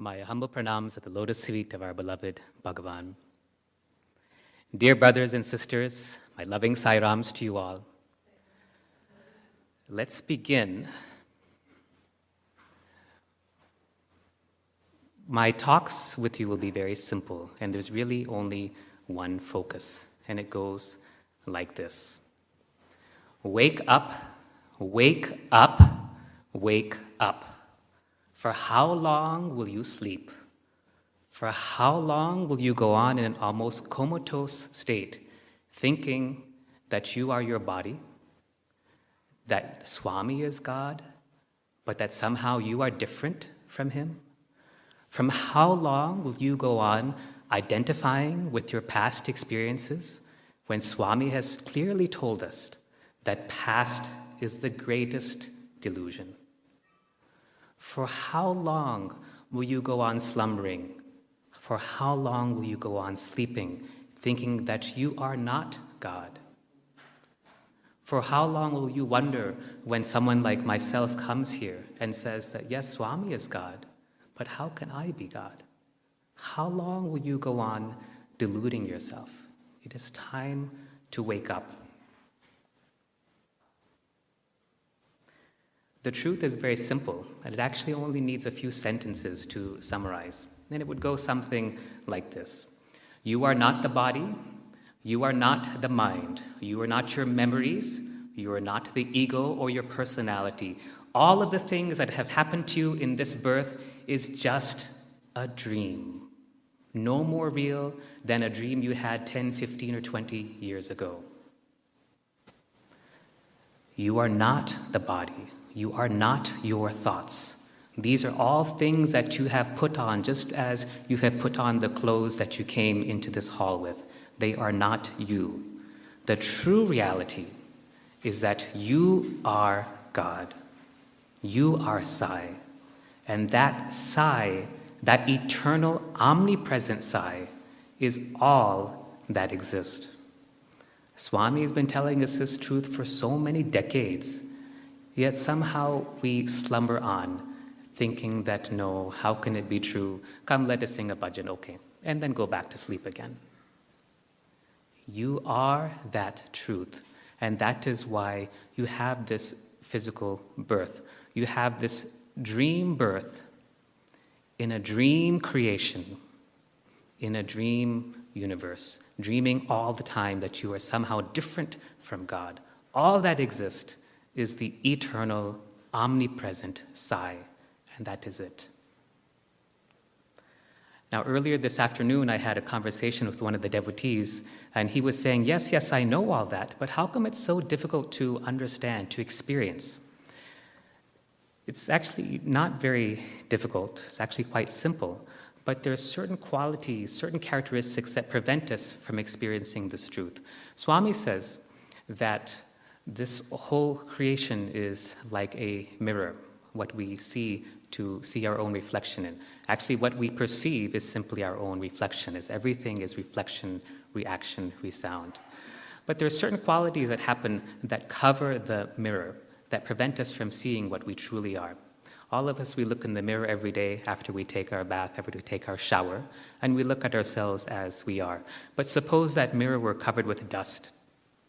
My humble pranams at the lotus feet of our beloved Bhagavan. Dear brothers and sisters, my loving sairams to you all. Let's begin. My talks with you will be very simple, and there's really only one focus, and it goes like this. Wake up, wake up, wake up. For how long will you sleep? For how long will you go on in an almost comatose state, thinking that you are your body, that Swami is God, but that somehow you are different from him? From how long will you go on identifying with your past experiences when Swami has clearly told us that past is the greatest delusion? For how long will you go on slumbering? For how long will you go on sleeping, thinking that you are not God? For how long will you wonder when someone like myself comes here and says that, yes, Swami is God, but how can I be God? How long will you go on deluding yourself? It is time to wake up. The truth is very simple, and it actually only needs a few sentences to summarize. And it would go something like this. You are not the body. You are not the mind. You are not your memories. You are not the ego or your personality. All of the things that have happened to you in this birth is just a dream. No more real than a dream you had 10, 15, or 20 years ago. You are not the body. You are not your thoughts. These are all things that you have put on, just as you have put on the clothes that you came into this hall with. They are not you. The true reality is that you are God. You are Sai. And that Sai, that eternal, omnipresent Sai, is all that exists. Swami has been telling us this truth for so many decades, yet somehow we slumber on, thinking that, no, how can it be true? Come, let us sing a bhajan, okay, and then go back to sleep again. You are that truth, and that is why you have this physical birth. You have this dream birth in a dream creation, in a dream universe, dreaming all the time that you are somehow different from God. All that exists is the eternal, omnipresent Sai, and that is it. Now, earlier this afternoon, I had a conversation with one of the devotees, and he was saying, yes, I know all that, but how come it's so difficult to understand, to experience? It's actually not very difficult. It's actually quite simple, but there are certain qualities, certain characteristics that prevent us from experiencing this truth. Swami says that this whole creation is like a mirror, what we see to see our own reflection in. Actually, what we perceive is simply our own reflection, as everything is reflection, reaction, resound. But there are certain qualities that happen that cover the mirror, that prevent us from seeing what we truly are. All of us, we look in the mirror every day after we take our bath, after we take our shower, and we look at ourselves as we are. But suppose that mirror were covered with dust.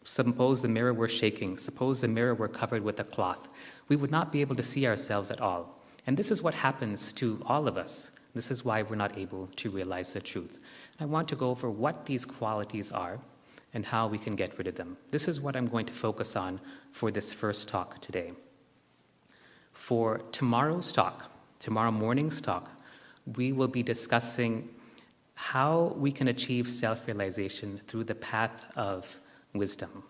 Suppose the mirror were shaking. Suppose the mirror were covered with a cloth. We would not be able to see ourselves at all. And this is what happens to all of us. This is why we're not able to realize the truth. I want to go over what these qualities are and how we can get rid of them. This is what I'm going to focus on for this first talk today. For tomorrow's talk, tomorrow morning's talk, we will be discussing how we can achieve self-realization through the path of wisdom.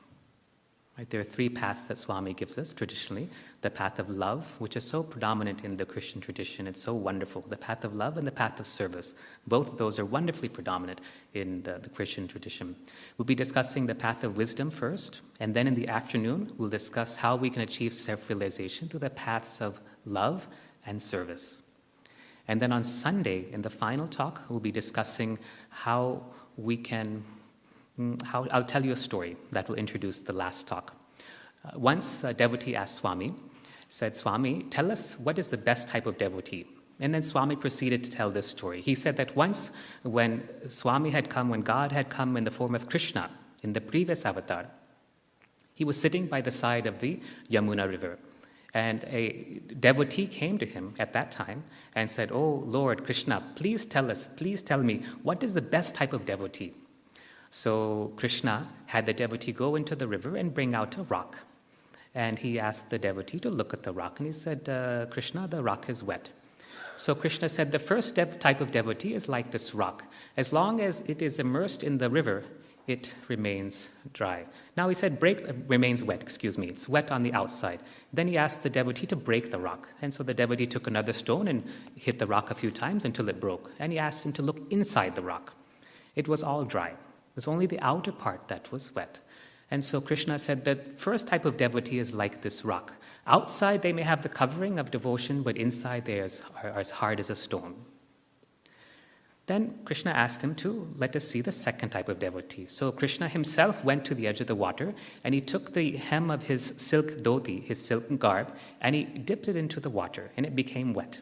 Right? There are three paths that Swami gives us traditionally. The path of love, which is so predominant in the Christian tradition. It's so wonderful. The path of love and the path of service. Both of those are wonderfully predominant in the Christian tradition. We'll be discussing the path of wisdom first, and then in the afternoon, we'll discuss how we can achieve self-realization through the paths of love and service. And then on Sunday, in the final talk, we'll be discussing how we can I'll tell you a story that will introduce the last talk. Once a devotee asked Swami, said, Swami, tell us what is the best type of devotee? And then Swami proceeded to tell this story. He said that once when God had come in the form of Krishna in the previous avatar, he was sitting by the side of the Yamuna river. And a devotee came to him at that time and said, "Oh Lord Krishna, please tell me, what is the best type of devotee?" So Krishna had the devotee go into the river and bring out a rock. And he asked the devotee to look at the rock. And he said, "Krishna, the rock is wet." So Krishna said, the first type of devotee is like this rock. As long as it is immersed in the river, it remains dry. Now he said, remains wet, it's wet on the outside. Then he asked the devotee to break the rock. And so the devotee took another stone and hit the rock a few times until it broke. And he asked him to look inside the rock. It was all dry. It was only the outer part that was wet. And so Krishna said the first type of devotee is like this rock. Outside they may have the covering of devotion, but inside they are as hard as a stone. Then Krishna asked him to let us see the second type of devotee. So Krishna himself went to the edge of the water, and he took the hem of his silk dhoti, his silken garb, and he dipped it into the water, and it became wet.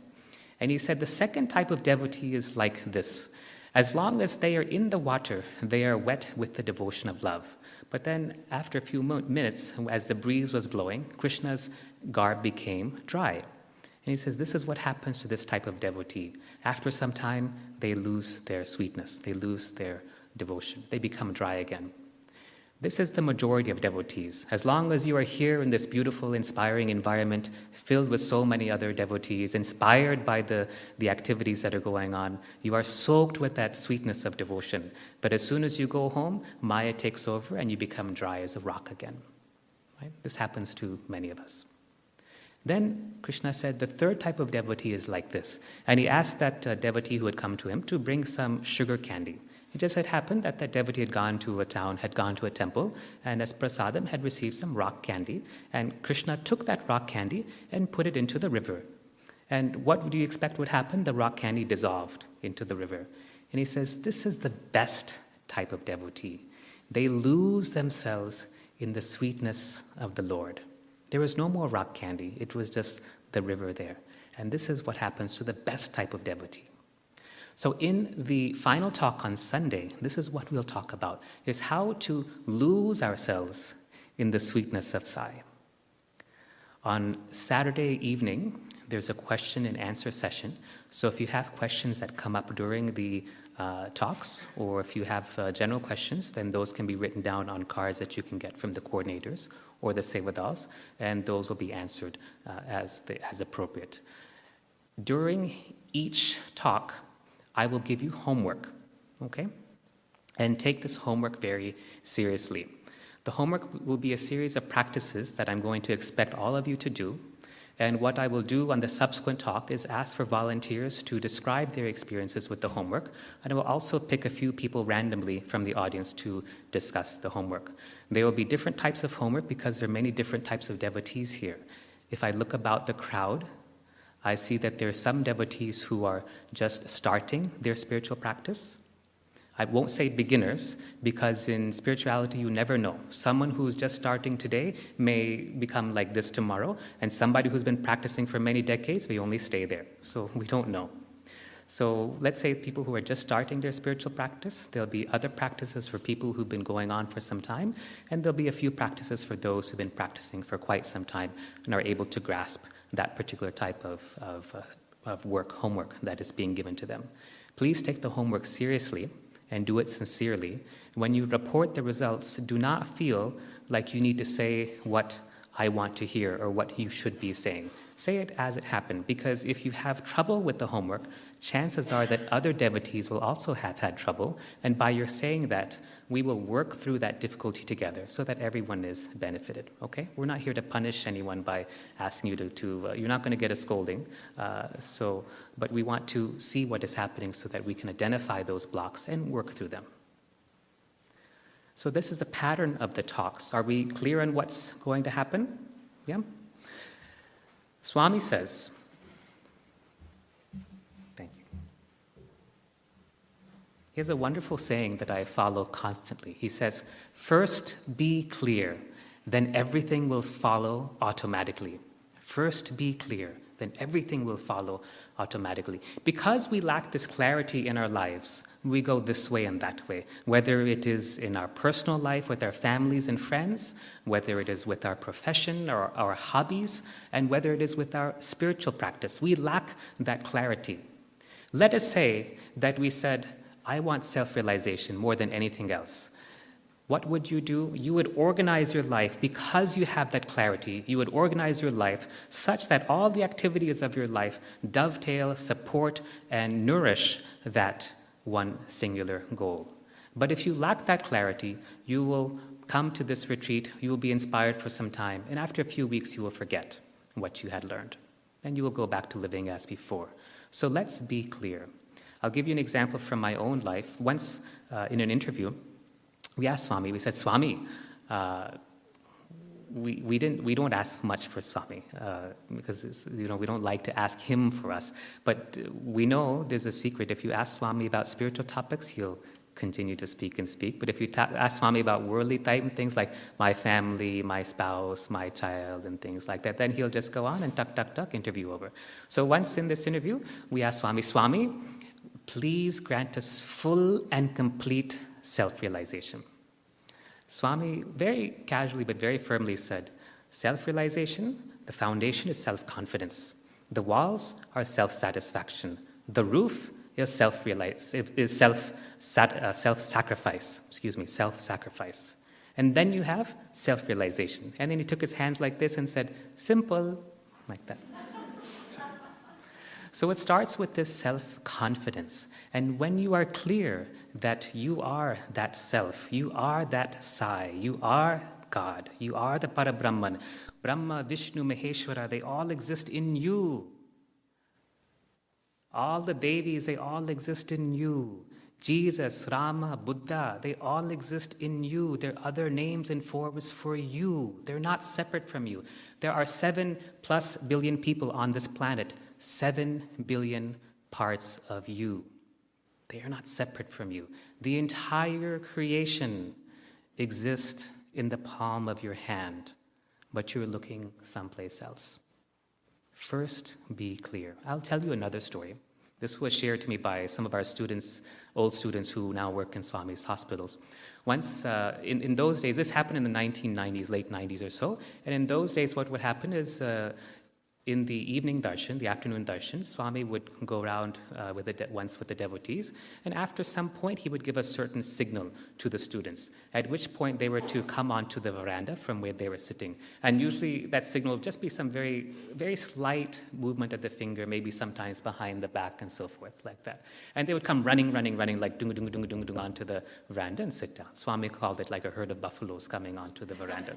And he said the second type of devotee is like this. As long as they are in the water, they are wet with the devotion of love. But then after a few minutes, as the breeze was blowing, Krishna's garb became dry. And he says, this is what happens to this type of devotee. After some time, they lose their sweetness. They lose their devotion. They become dry again. This is the majority of devotees. As long as you are here in this beautiful, inspiring environment, filled with so many other devotees, inspired by the activities that are going on, you are soaked with that sweetness of devotion. But as soon as you go home, Maya takes over and you become dry as a rock again. Right? This happens to many of us. Then Krishna said the third type of devotee is like this. And he asked that devotee who had come to him to bring some sugar candy. It just had happened that devotee had gone to a temple, and as prasadam had received some rock candy, and Krishna took that rock candy and put it into the river. And what would you expect would happen? The rock candy dissolved into the river. And he says, this is the best type of devotee. They lose themselves in the sweetness of the Lord. There was no more rock candy. It was just the river there. And this is what happens to the best type of devotee. So in the final talk on Sunday, this is what we'll talk about, is how to lose ourselves in the sweetness of Sai. On Saturday evening, there's a question and answer session. So if you have questions that come up during the talks, or if you have general questions, then those can be written down on cards that you can get from the coordinators or the Sevadals, and those will be answered as appropriate. During each talk, I will give you homework, okay? And take this homework very seriously. The homework will be a series of practices that I'm going to expect all of you to do. And what I will do on the subsequent talk is ask for volunteers to describe their experiences with the homework. And I will also pick a few people randomly from the audience to discuss the homework. There will be different types of homework because there are many different types of devotees here. If I look about the crowd, I see that there are some devotees who are just starting their spiritual practice. I won't say beginners, because in spirituality you never know. Someone who's just starting today may become like this tomorrow, and somebody who's been practicing for many decades may only stay there. So we don't know. So let's say people who are just starting their spiritual practice, there'll be other practices for people who've been going on for some time, and there'll be a few practices for those who've been practicing for quite some time and are able to grasp that particular type of homework that is being given to them. Please take the homework seriously and do it sincerely. When you report the results, do not feel like you need to say what I want to hear or what you should be saying. Say it as it happened, because if you have trouble with the homework, chances are that other devotees will also have had trouble, and by your saying that, we will work through that difficulty together so that everyone is benefited, okay? We're not here to punish anyone by asking you to you're not going to get a scolding, but we want to see what is happening so that we can identify those blocks and work through them. So this is the pattern of the talks. Are we clear on what's going to happen? Yeah? Swami says, thank you. He has a wonderful saying that I follow constantly. He says, first be clear, then everything will follow automatically. First be clear, then everything will follow automatically. Because we lack this clarity in our lives, we go this way and that way, whether it is in our personal life with our families and friends, whether it is with our profession or our hobbies, and whether it is with our spiritual practice. We lack that clarity. Let us say that we said, I want self-realization more than anything else. What would you do? You would organize your life because you have that clarity. You would organize your life such that all the activities of your life dovetail, support, and nourish that one singular goal. But if you lack that clarity, you will come to this retreat, you will be inspired for some time, and after a few weeks you will forget what you had learned. And you will go back to living as before. So let's be clear. I'll give you an example from my own life. Once in an interview, we asked Swami, we said, Swami, we don't ask much for Swami because we don't like to ask him for us. But we know there's a secret. If you ask Swami about spiritual topics, he'll continue to speak and speak. But if you ask Swami about worldly type things like my family, my spouse, my child, and things like that, then he'll just go on and tuck, interview over. So once in this interview, we asked Swami, Swami, please grant us full and complete self-realization. Swami very casually but very firmly said, self-realization, the foundation is self-confidence. The walls are self-satisfaction. The roof is self-sacrifice. And then you have self-realization. And then he took his hands like this and said, simple, like that. So it starts with this self-confidence. And when you are clear that you are that self, you are that Sai, you are God, you are the Parabrahman, Brahma, Vishnu, Maheshwara, they all exist in you. All the Devis, they all exist in you. Jesus, Rama, Buddha, they all exist in you. There are other names and forms for you. They're not separate from you. There are 7+ billion people on this planet. 7 billion parts of you. They are not separate from you. The entire creation exists in the palm of your hand, but you're looking someplace else. First, be clear. I'll tell you another story. This was shared to me by some of our students, old students who now work in Swami's hospitals. Once, in those days, this happened in the 1990s, late 90s or so, and in those days what would happen is in the evening darshan, the afternoon darshan, Swami would go around once with the devotees, and after some point he would give a certain signal to the students, at which point they were to come onto the veranda from where they were sitting. And usually that signal would just be some very, very slight movement of the finger, maybe sometimes behind the back and so forth, like that. And they would come running, like dung, onto the veranda and sit down. Swami called it like a herd of buffaloes coming onto the veranda.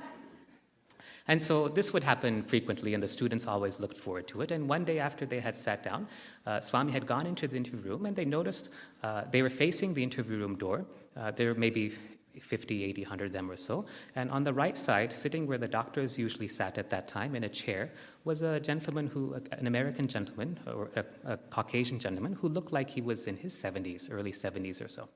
And so this would happen frequently, and the students always looked forward to it. And one day after they had sat down, Swami had gone into the interview room, and they noticed they were facing the interview room door. There were maybe 50, 80, 100 of them or so. And on the right side, sitting where the doctors usually sat at that time in a chair, was a gentleman an American gentleman, or a Caucasian gentleman, who looked like he was in his 70s, early 70s or so.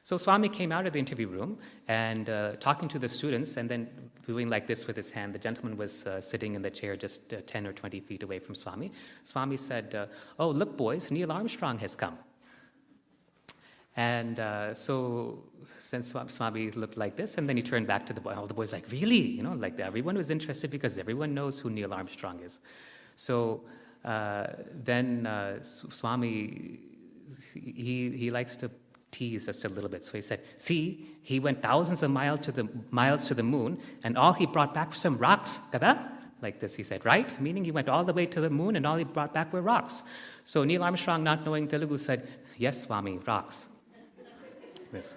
So Swami came out of the interview room and talking to the students and then doing like this with his hand. The gentleman was sitting in the chair just 10 or 20 feet away from Swami. Swami said, oh, look, boys, Neil Armstrong has come. And so since Swami looked like this, and then he turned back to the boy. All the boys like, really? Like everyone was interested because everyone knows who Neil Armstrong is. So then Swami, he likes to tease just a little bit. So he said, see, he went thousands of miles to the moon, and all he brought back were some rocks, kada? Like this, he said, right? Meaning he went all the way to the moon, and all he brought back were rocks. So Neil Armstrong, not knowing Telugu, said, yes, Swami, rocks. Yes.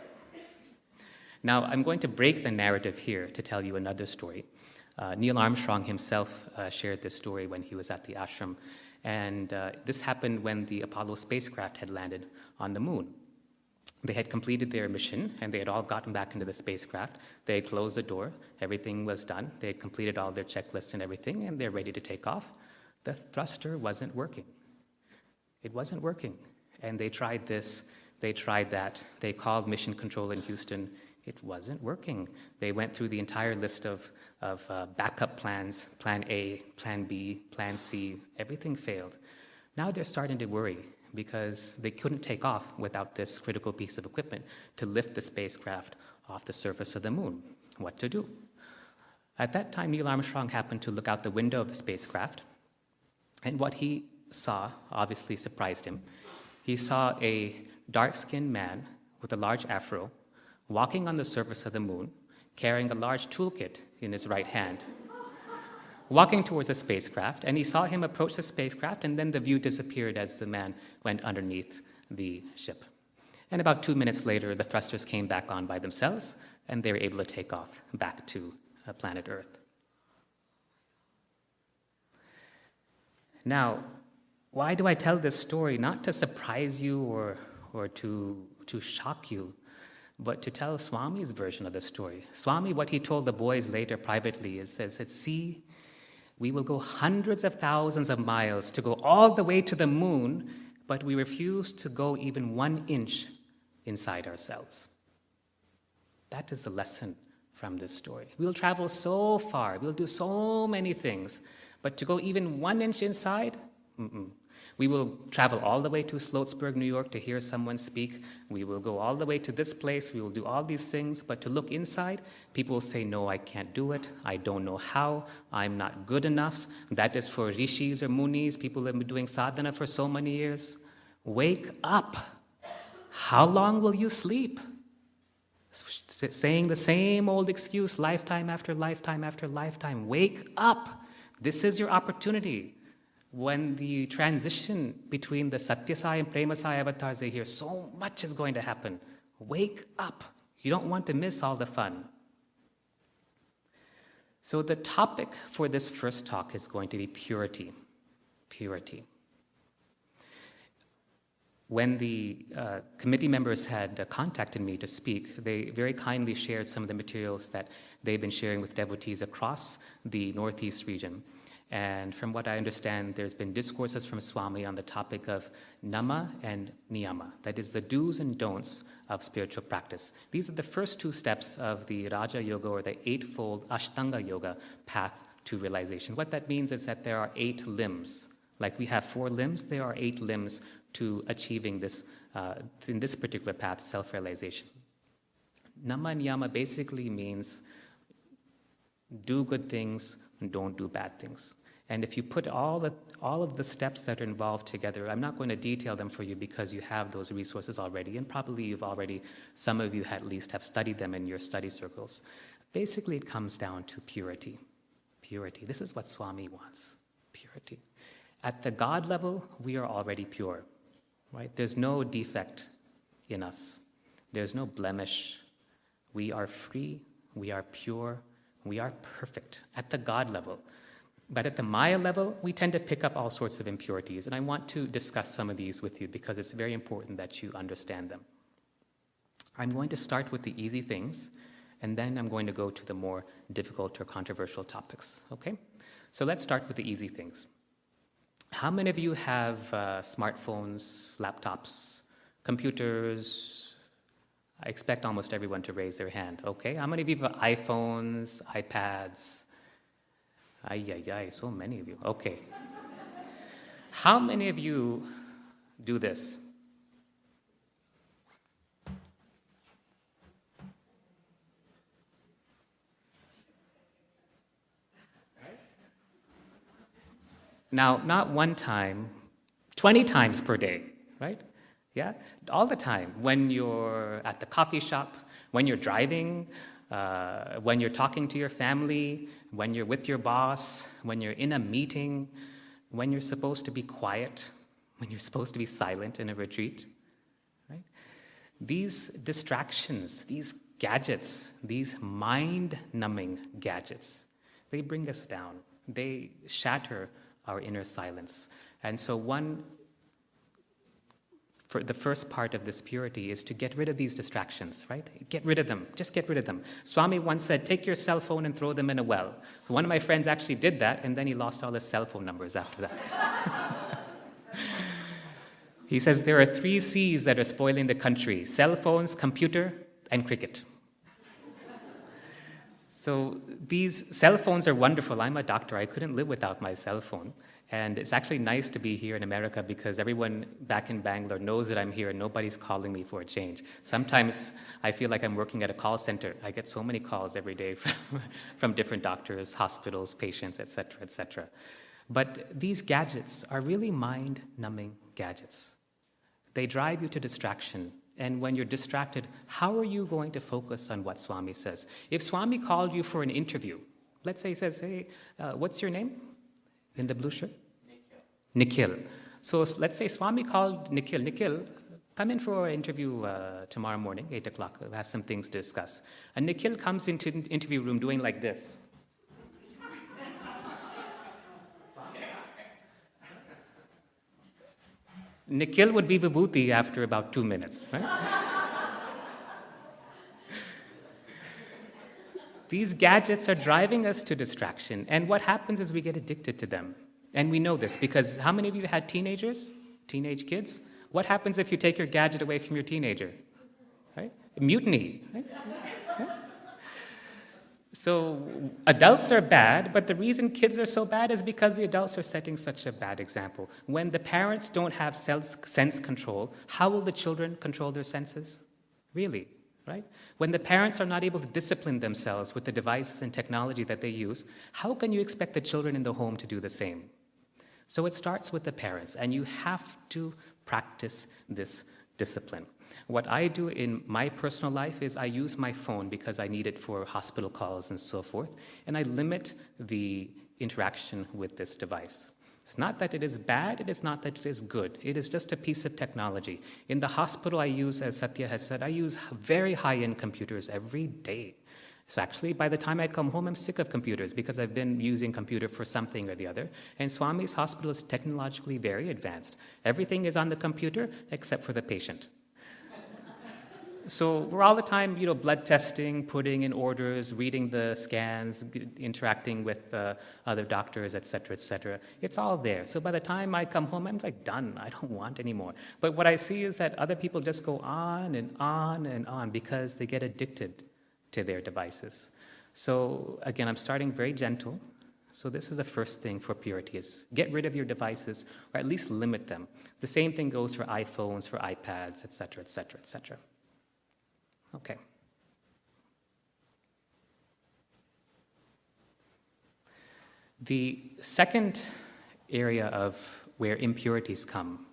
Now, I'm going to break the narrative here to tell you another story. Neil Armstrong himself shared this story when he was at the ashram, and this happened when the Apollo spacecraft had landed on the moon. They had completed their mission, and they had all gotten back into the spacecraft. They had closed the door. Everything was done. They had completed all their checklists and everything, and they're ready to take off. The thruster wasn't working. It wasn't working. And they tried this. They tried that. They called mission control in Houston. It wasn't working. They went through the entire list of backup plans, plan A, plan B, plan C, everything failed. Now they're starting to worry because they couldn't take off without this critical piece of equipment to lift the spacecraft off the surface of the moon. What to do? At that time, Neil Armstrong happened to look out the window of the spacecraft, and what he saw obviously surprised him. He saw a dark-skinned man with a large afro walking on the surface of the moon, carrying a large toolkit in his right hand, walking towards the spacecraft, and he saw him approach the spacecraft, and then the view disappeared as the man went underneath the ship. And about 2 minutes later, the thrusters came back on by themselves, and they were able to take off back to planet Earth. Now, why do I tell this story? Not to surprise you or to shock you, but to tell Swami's version of the story. Swami, what he told the boys later privately is, said, see, we will go hundreds of thousands of miles to go all the way to the moon, but we refuse to go even 1 inch inside ourselves. That is the lesson from this story. We'll travel so far, we'll do so many things, but to go even 1 inch inside, We will travel all the way to Sloatsburg, New York to hear someone speak. We will go all the way to this place. We will do all these things. But to look inside, people will say, no, I can't do it. I don't know how. I'm not good enough. That is for rishis or munis. People have been doing sadhana for so many years. Wake up. How long will you sleep? Saying the same old excuse lifetime after lifetime after lifetime. Wake up. This is your opportunity. When the transition between the Sathya Sai and Prema Sai avatars are here, so much is going to happen. Wake up. You don't want to miss all the fun. So the topic for this first talk is going to be purity. Purity. When the committee members had contacted me to speak, they very kindly shared some of the materials that they've been sharing with devotees across the Northeast region. And from what I understand, there's been discourses from Swami on the topic of nama and niyama, that is the do's and don'ts of spiritual practice. These are the first two steps of the Raja Yoga, or the eightfold Ashtanga Yoga path to realization. What that means is that there are 8 limbs. Like we have 4 limbs, there are 8 limbs to achieving this, in this particular path, self-realization. Nama and niyama basically means do good things and don't do bad things. And if you put all of the steps that are involved together, I'm not going to detail them for you because you have those resources already, and probably you've already, some of you at least have studied them in your study circles. Basically, it comes down to purity. Purity. This is what Swami wants. Purity. At the God level, we are already pure, right? There's no defect in us. There's no blemish. We are free. We are pure. We are perfect at the God level. But at the Maya level, we tend to pick up all sorts of impurities, and I want to discuss some of these with you because it's very important that you understand them. I'm going to start with the easy things, and then I'm going to go to the more difficult or controversial topics, okay? So let's start with the easy things. How many of you have smartphones, laptops, computers? I expect almost everyone to raise their hand, okay? How many of you have iPhones, iPads? So many of you. Okay. How many of you do this? Now, not one time, 20 times per day, right? Yeah? All the time. When you're at the coffee shop, when you're driving, when you're talking to your family, when you're with your boss, when you're in a meeting, when you're supposed to be quiet, when you're supposed to be silent in a retreat, right? These distractions, these gadgets, these mind-numbing gadgets, they bring us down. They shatter our inner silence. And so for the first part of this purity is to get rid of these distractions, right? Get rid of them. Just get rid of them. Swami once said, take your cell phone and throw them in a well. One of my friends actually did that, and then he lost all his cell phone numbers after that. He says there are 3 C's that are spoiling the country: cell phones, computer, and cricket. So these cell phones are wonderful. I'm a doctor. I couldn't live without my cell phone. And it's actually nice to be here in America because everyone back in Bangalore knows that I'm here and nobody's calling me for a change. Sometimes I feel like I'm working at a call center. I get so many calls every day from different doctors, hospitals, patients, et cetera, et cetera. But these gadgets are really mind-numbing gadgets. They drive you to distraction. And when you're distracted, how are you going to focus on what Swami says? If Swami called you for an interview, let's say he says, hey, what's your name in the blue shirt? Nikhil. So let's say Swami called Nikhil. Nikhil, come in for an interview tomorrow morning, 8 o'clock. We'll have some things to discuss. And Nikhil comes into the interview room doing like this. Nikhil would be vibhuti after about 2 minutes, right? These gadgets are driving us to distraction, and what happens is we get addicted to them. And we know this because how many of you had teenagers, teenage kids? What happens if you take your gadget away from your teenager? Right? Mutiny. Right? So adults are bad, but the reason kids are so bad is because the adults are setting such a bad example. When the parents don't have sense control, how will the children control their senses? Really, right? When the parents are not able to discipline themselves with the devices and technology that they use, how can you expect the children in the home to do the same? So it starts with the parents, and you have to practice this discipline. What I do in my personal life is I use my phone because I need it for hospital calls and so forth, and I limit the interaction with this device. It's not that it is bad, it is not that it is good. It is just a piece of technology. In the hospital I use, as Sathya has said, I use very high-end computers every day. So actually, by the time I come home, I'm sick of computers because I've been using computer for something or the other. And Swami's hospital is technologically very advanced. Everything is on the computer except for the patient. So we're all the time, blood testing, putting in orders, reading the scans, interacting with other doctors, et cetera, et cetera. It's all there. So by the time I come home, I'm like done. I don't want any more. But what I see is that other people just go on and on and on because they get addicted to their devices. So again, I'm starting very gentle. So this is the first thing for purity is get rid of your devices or at least limit them. The same thing goes for iPhones, for iPads, et cetera, et cetera, et cetera. Okay. The second area of where impurities come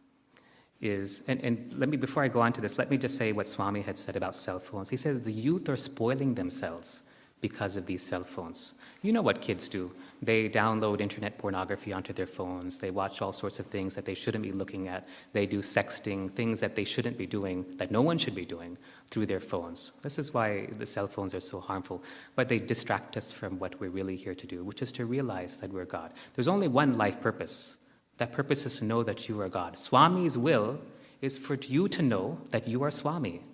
is, and let me, before I go on to this, let me just say what Swami had said about cell phones. He says the youth are spoiling themselves because of these cell phones. You know what kids do. They download internet pornography onto their phones. They watch all sorts of things that they shouldn't be looking at. They do sexting, things that they shouldn't be doing, that no one should be doing through their phones. This is why the cell phones are so harmful. But they distract us from what we're really here to do, which is to realize that we're God. There's only one life purpose. That purpose is to know that you are God. Swami's will is for you to know that you are Swami.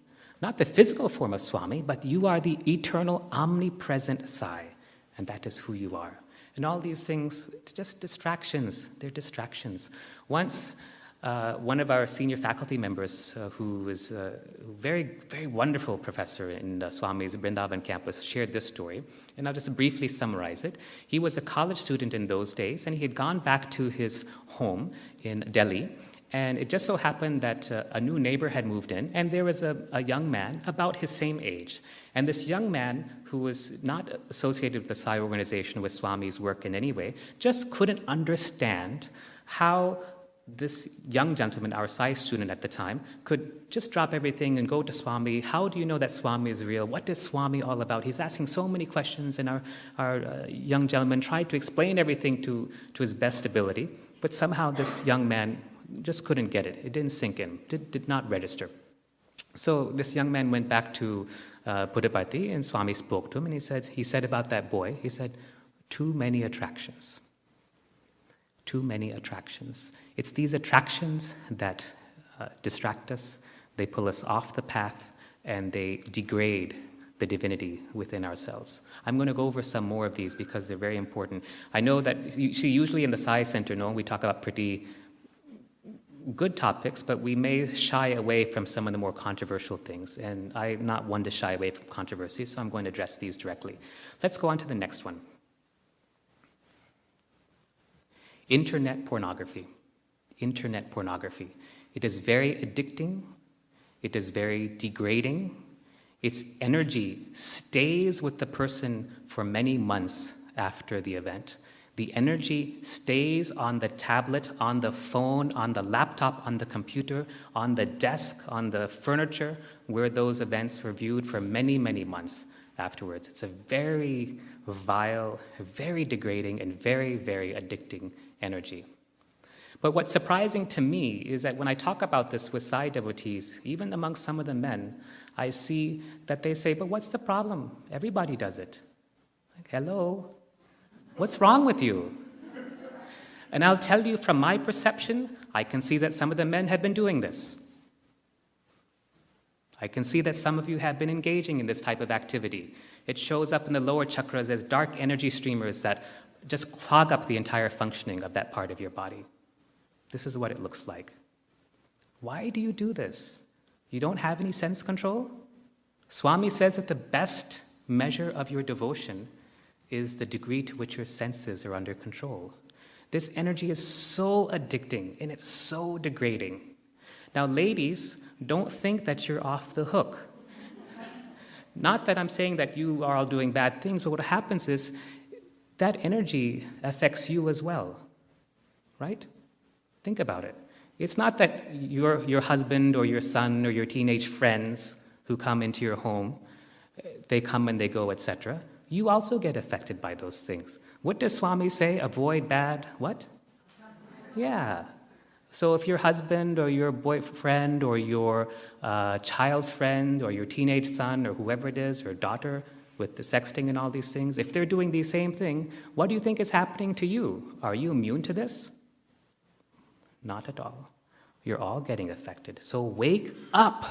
Not the physical form of Swami, but you are the eternal, omnipresent Sai. And that is who you are. And all these things, just distractions. They're distractions. Once, one of our senior faculty members, who is a very, very wonderful professor in Swami's Vrindavan campus, shared this story. And I'll just briefly summarize it. He was a college student in those days, and he had gone back to his home in Delhi. And it just so happened that a new neighbor had moved in, and there was a young man about his same age. And this young man, who was not associated with the Sai organization, with Swami's work in any way, just couldn't understand how this young gentleman, our Sai student at the time, could just drop everything and go to Swami. How do you know that Swami is real? What is Swami all about? He's asking so many questions, and our young gentleman tried to explain everything to his best ability, but somehow this young man just couldn't get it. It didn't sink in, did not register. So this young man went back to Puttaparthi, and Swami spoke to him, and he said about that boy, he said, too many attractions. Too many attractions. It's these attractions that distract us, they pull us off the path, and they degrade the divinity within ourselves. I'm going to go over some more of these because they're very important. I know that, usually in the Sai Center, we talk about pretty good topics, but we may shy away from some of the more controversial things. And I'm not one to shy away from controversy, so I'm going to address these directly. Let's go on to the next one. Internet pornography. Internet pornography. It is very addicting. It is very degrading. Its energy stays with the person for many months after the event. The energy stays on the tablet, on the phone, on the laptop, on the computer, on the desk, on the furniture, where those events were viewed for many, many months afterwards. It's a very vile, very degrading, and very, very addicting energy. But what's surprising to me is that when I talk about this with Sai devotees, even amongst some of the men, I see that they say, but what's the problem? Everybody does it. Like, hello? What's wrong with you? And I'll tell you from my perception, I can see that some of the men have been doing this. I can see that some of you have been engaging in this type of activity. It shows up in the lower chakras as dark energy streamers that just clog up the entire functioning of that part of your body. This is what it looks like. Why do you do this? You don't have any sense control? Swami says that the best measure of your devotion is the degree to which your senses are under control. This energy is so addicting and it's so degrading. Now, ladies, don't think that you're off the hook. Not that I'm saying that you are all doing bad things, but what happens is that energy affects you as well, right? Think about it. It's not that your husband or your son or your teenage friends who come into your home, they come and they go, etc. You also get affected by those things. What does Swami say? Avoid bad what? Yeah. So if your husband or your boyfriend or your child's friend or your teenage son or whoever it is, or daughter with the sexting and all these things, if they're doing the same thing, what do you think is happening to you? Are you immune to this? Not at all. You're all getting affected. So wake up.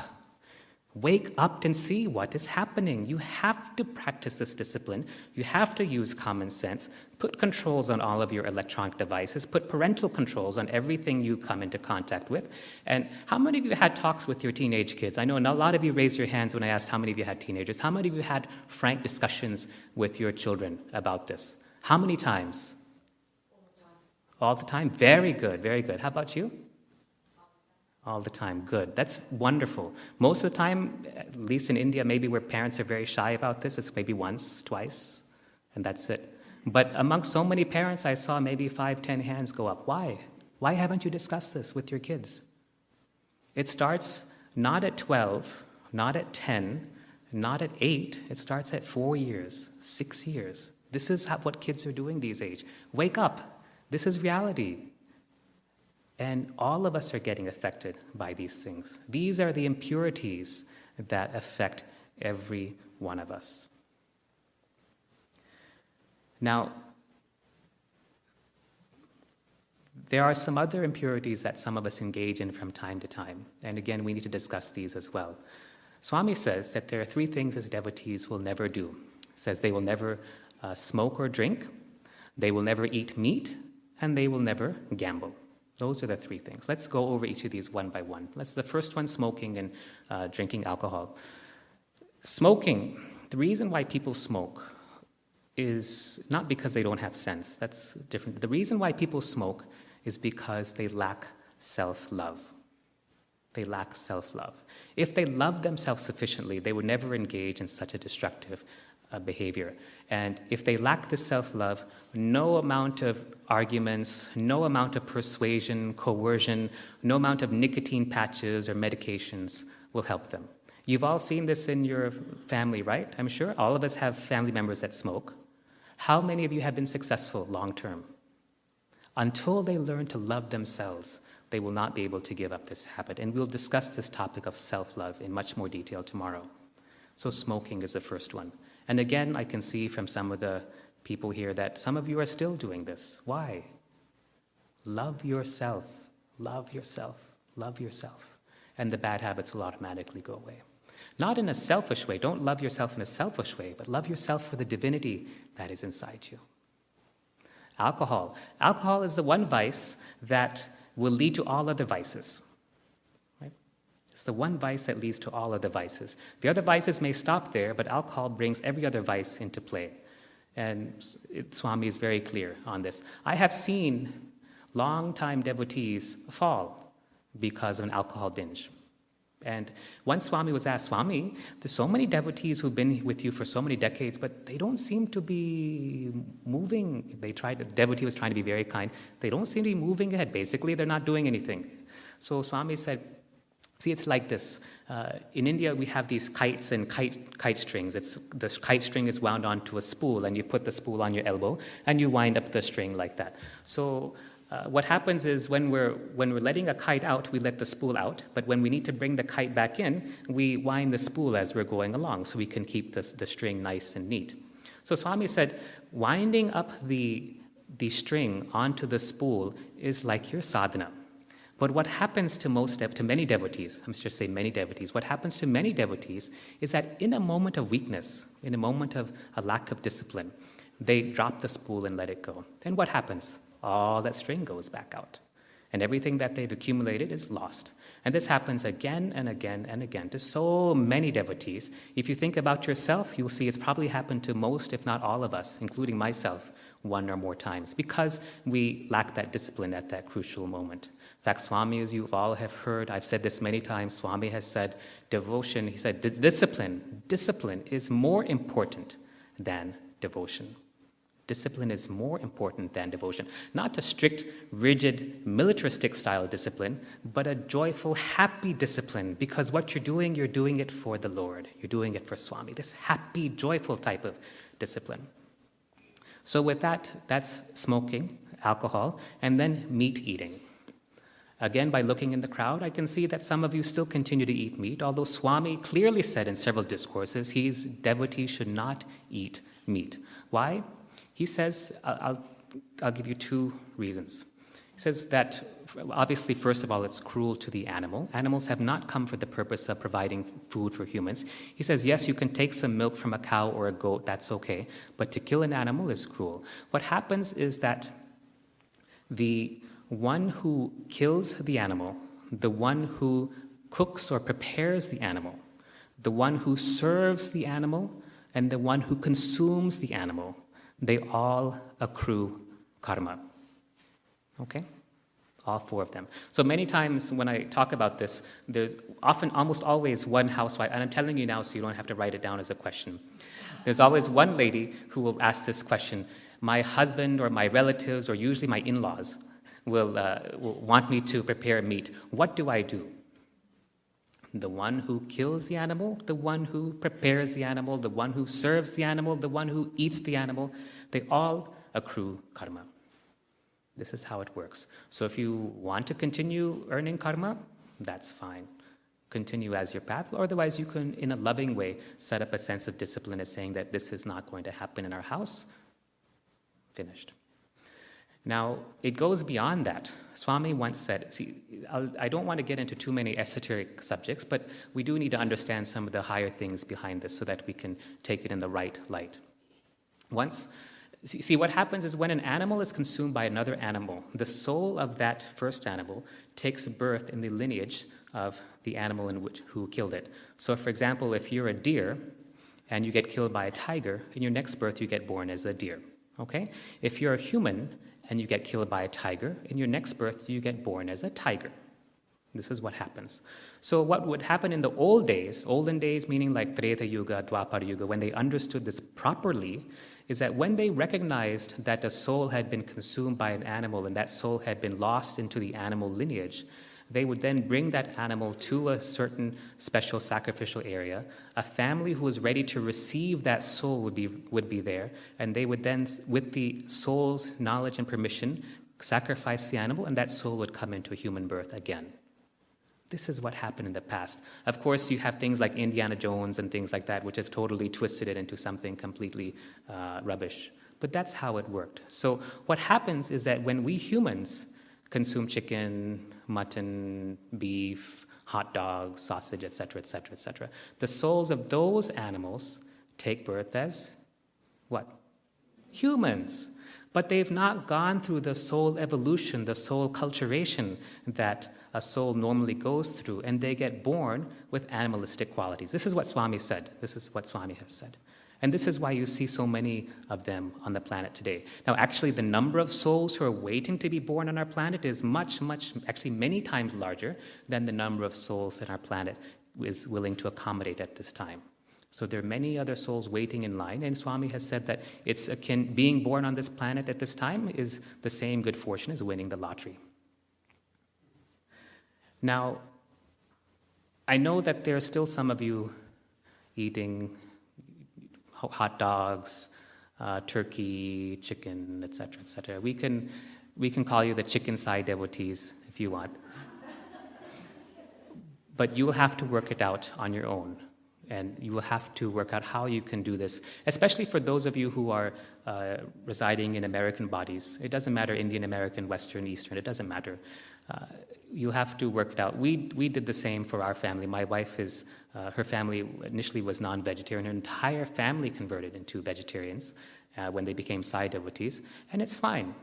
Wake up and see what is happening. You have to practice this discipline. You have to use common sense. Put controls on all of your electronic devices. Put parental controls on everything you come into contact with. And how many of you had talks with your teenage kids? I know a lot of you raised your hands when I asked how many of you had teenagers. How many of you had frank discussions with your children about this? How many times? All the time? Very good, very good. How about you? All the time. Good. That's wonderful. Most of the time, at least in India, maybe where parents are very shy about this, it's maybe once, twice, and that's it. But amongst so many parents, I saw maybe 5, 10 hands go up. Why? Why haven't you discussed this with your kids? It starts not at 12, not at 10, not at 8. It starts at 4 years, 6 years. This is what kids are doing these days. Wake up. This is reality. And all of us are getting affected by these things. These are the impurities that affect every one of us. Now, there are some other impurities that some of us engage in from time to time. And again, we need to discuss these as well. Swami says that there are 3 things his devotees will never do. He says they will never smoke or drink, they will never eat meat, and they will never gamble. Those are the 3 things. Let's go over each of these one by one. The first one, smoking and drinking alcohol. Smoking, the reason why people smoke is not because they don't have sense. That's different. The reason why people smoke is because they lack self-love. They lack self-love. If they loved themselves sufficiently, they would never engage in such a destructive behavior. And if they lack this self-love, no amount of arguments, no amount of persuasion, coercion, no amount of nicotine patches or medications will help them. You've all seen this in your family, right? I'm sure all of us have family members that smoke. How many of you have been successful long-term? Until they learn to love themselves, they will not be able to give up this habit. And we'll discuss this topic of self-love in much more detail tomorrow. So smoking is the first one. And again, I can see from some of the people here that some of you are still doing this. Why? Love yourself. Love yourself. Love yourself. And the bad habits will automatically go away. Not in a selfish way. Don't love yourself in a selfish way, but love yourself for the divinity that is inside you. Alcohol. Alcohol is the one vice that will lead to all other vices. Right? It's the one vice that leads to all other vices. The other vices may stop there, but alcohol brings every other vice into play. And Swami is very clear on this. I have seen long-time devotees fall because of an alcohol binge. And once Swami was asked, Swami, there's so many devotees who've been with you for so many decades, but they don't seem to be moving. The devotee was trying to be very kind. They don't seem to be moving ahead. Basically, they're not doing anything. So Swami said, see, it's like this. In India, we have these kites and kite strings. The kite string is wound onto a spool, and you put the spool on your elbow, and you wind up the string like that. So what happens is when we're letting a kite out, we let the spool out. But when we need to bring the kite back in, we wind the spool as we're going along, so we can keep the string nice and neat. So Swami said, winding up the string onto the spool is like your sadhana. But what happens to many devotees, I'm just saying many devotees, what happens to many devotees is that in a moment of weakness, in a moment of a lack of discipline, they drop the spool and let it go. And what happens? All that string goes back out. And everything that they've accumulated is lost. And this happens again and again and again to so many devotees. If you think about yourself, you'll see it's probably happened to most, if not all of us, including myself, one or more times, because we lack that discipline at that crucial moment. In fact, Swami, as you all have heard, I've said this many times, Swami has said, devotion, he said, discipline is more important than devotion. Discipline is more important than devotion. Not a strict, rigid, militaristic style discipline, but a joyful, happy discipline, because what you're doing it for the Lord. You're doing it for Swami, this happy, joyful type of discipline. So with that, that's smoking, alcohol, and then meat eating. Again, by looking in the crowd, I can see that some of you still continue to eat meat, although Swami clearly said in several discourses, devotees should not eat meat. Why? He says, I'll give you two reasons. He says that, obviously, first of all, it's cruel to the animal. Animals have not come for the purpose of providing food for humans. He says, yes, you can take some milk from a cow or a goat, that's okay, but to kill an animal is cruel. What happens is that the one who kills the animal, the one who cooks or prepares the animal, the one who serves the animal, and the one who consumes the animal, they all accrue karma. Okay? All four of them. So many times when I talk about this, there's often, almost always one housewife, and I'm telling you now so you don't have to write it down as a question. There's always one lady who will ask this question. My husband or my relatives, or usually my in-laws, will want me to prepare meat. What do I do? The one who kills the animal, the one who prepares the animal, the one who serves the animal, the one who eats the animal, they all accrue karma. This is how it works. So if you want to continue earning karma, that's fine. Continue as your path, or otherwise you can, in a loving way, set up a sense of discipline as saying that this is not going to happen in our house. Finished. Now, it goes beyond that. Swami once said, I don't want to get into too many esoteric subjects, but we do need to understand some of the higher things behind this so that we can take it in the right light. What happens is when an animal is consumed by another animal, the soul of that first animal takes birth in the lineage of the animal who killed it. So, for example, if you're a deer and you get killed by a tiger, in your next birth you get born as a deer. Okay? If you're a human and you get killed by a tiger, in your next birth you get born as a tiger. This is what happens. So what would happen in the olden days meaning like Treta Yuga, Dwapara Yuga, when they understood this properly, is that when they recognized that a soul had been consumed by an animal and that soul had been lost into the animal lineage, they would then bring that animal to a certain special sacrificial area. A family who was ready to receive that soul would be there, and they would then, with the soul's knowledge and permission, sacrifice the animal, and that soul would come into a human birth again. This is what happened in the past. Of course, you have things like Indiana Jones and things like that, which have totally twisted it into something completely rubbish. But that's how it worked. So what happens is that when we humans consume chicken, mutton, beef, hot dogs, sausage, etc., etc., etc., the souls of those animals take birth as what? Humans. But they've not gone through the soul evolution, the soul culturation that a soul normally goes through, and they get born with animalistic qualities. This is what Swami said. This is what Swami has said. And this is why you see so many of them on the planet today. Now, actually, the number of souls who are waiting to be born on our planet is much, actually many times larger than the number of souls that our planet is willing to accommodate at this time. So there are many other souls waiting in line, and Swami has said that it's akin, being born on this planet at this time is the same good fortune as winning the lottery. Now, I know that there are still some of you eating hot dogs, turkey, chicken, etc., etc. We can call you the chicken side devotees if you want. But you will have to work it out on your own. And you will have to work out how you can do this, especially for those of you who are residing in American bodies. It doesn't matter, Indian, American, Western, Eastern, it doesn't matter. You have to work it out. We did the same for our family. My wife her family initially was non-vegetarian. Her entire family converted into vegetarians when they became Sai devotees, and it's fine.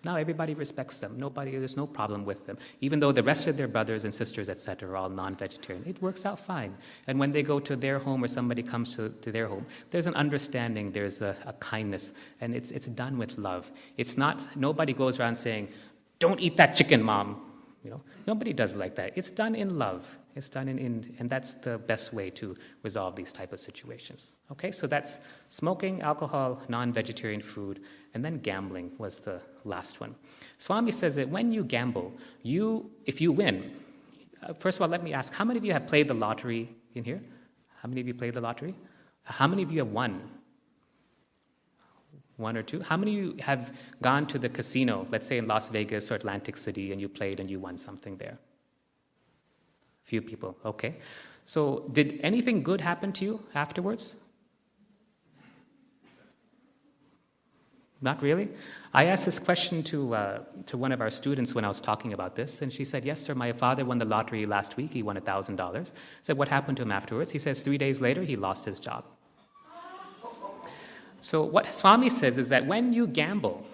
Now everybody respects them. There's no problem with them. Even though the rest of their brothers and sisters, etc., are all non-vegetarian, it works out fine. And when they go to their home or somebody comes to their home, there's an understanding, there's a kindness, and it's done with love. It's not, nobody goes around saying, "Don't eat that chicken, Mom." Nobody does like that. It's done in love. It's done and that's the best way to resolve these type of situations. Okay, so that's smoking, alcohol, non-vegetarian food, and then gambling was the last one. Swami says that when you gamble, if you win, first of all, let me ask, how many of you have played the lottery in here? How many of you played the lottery? How many of you have won? One or two? How many of you have gone to the casino, let's say in Las Vegas or Atlantic City, and you played and you won something there? Few people, okay. So did anything good happen to you afterwards? Not really? I asked this question to one of our students when I was talking about this, and she said, "Yes, sir, my father won the lottery last week. He won $1,000. I said, "What happened to him afterwards?" He says 3 days later, he lost his job. So what Swami says is that when you gamble,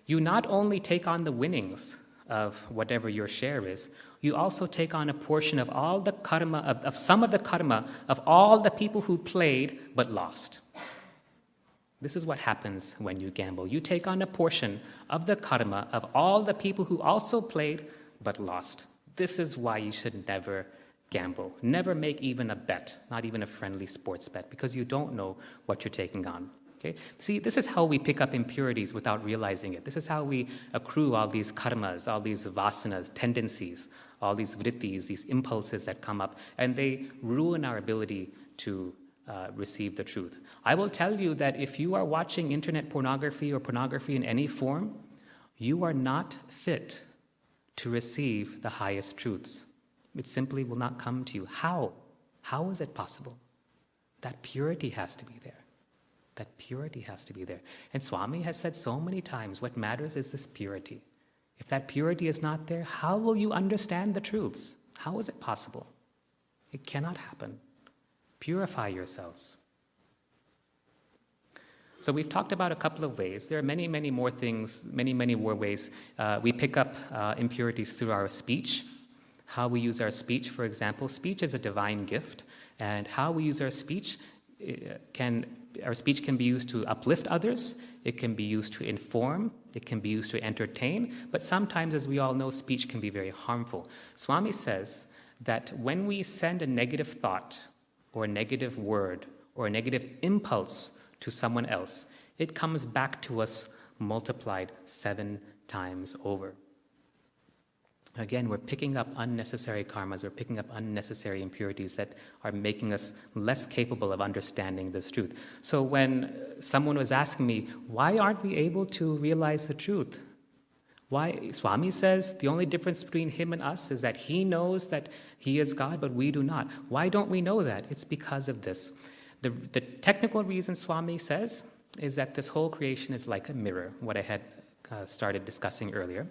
you not only take on the winnings of whatever your share is, you also take on a portion of all the karma, of some of the karma of all the people who played but lost. This is what happens when you gamble. You take on a portion of the karma of all the people who also played but lost. This is why you should never gamble. Never make even a bet, not even a friendly sports bet, because you don't know what you're taking on. Okay? See, this is how we pick up impurities without realizing it. This is how we accrue all these karmas, all these vasanas, tendencies, all these vrittis, these impulses that come up, and they ruin our ability to receive the truth. I will tell you that if you are watching internet pornography or pornography in any form, you are not fit to receive the highest truths. It simply will not come to you. How? How is it possible? That purity has to be there. That purity has to be there. And Swami has said so many times, what matters is this purity. If that purity is not there, how will you understand the truths? How is it possible? It cannot happen. Purify yourselves. So we've talked about a couple of ways. There are many, many more things, many, many more ways. We pick up impurities through our speech. How we use our speech, for example. Speech is a divine gift, and how we use our speech can be used to uplift others, it can be used to inform, it can be used to entertain, but sometimes, as we all know, speech can be very harmful. Swami says that when we send a negative thought or a negative word or a negative impulse to someone else, it comes back to us multiplied 7 times over. Again, we're picking up unnecessary karmas, we're picking up unnecessary impurities that are making us less capable of understanding this truth. So when someone was asking me, why aren't we able to realize the truth? Why? Swami says the only difference between him and us is that he knows that he is God, but we do not. Why don't we know that? It's because of this. The technical reason Swami says is that this whole creation is like a mirror, what I had started discussing earlier.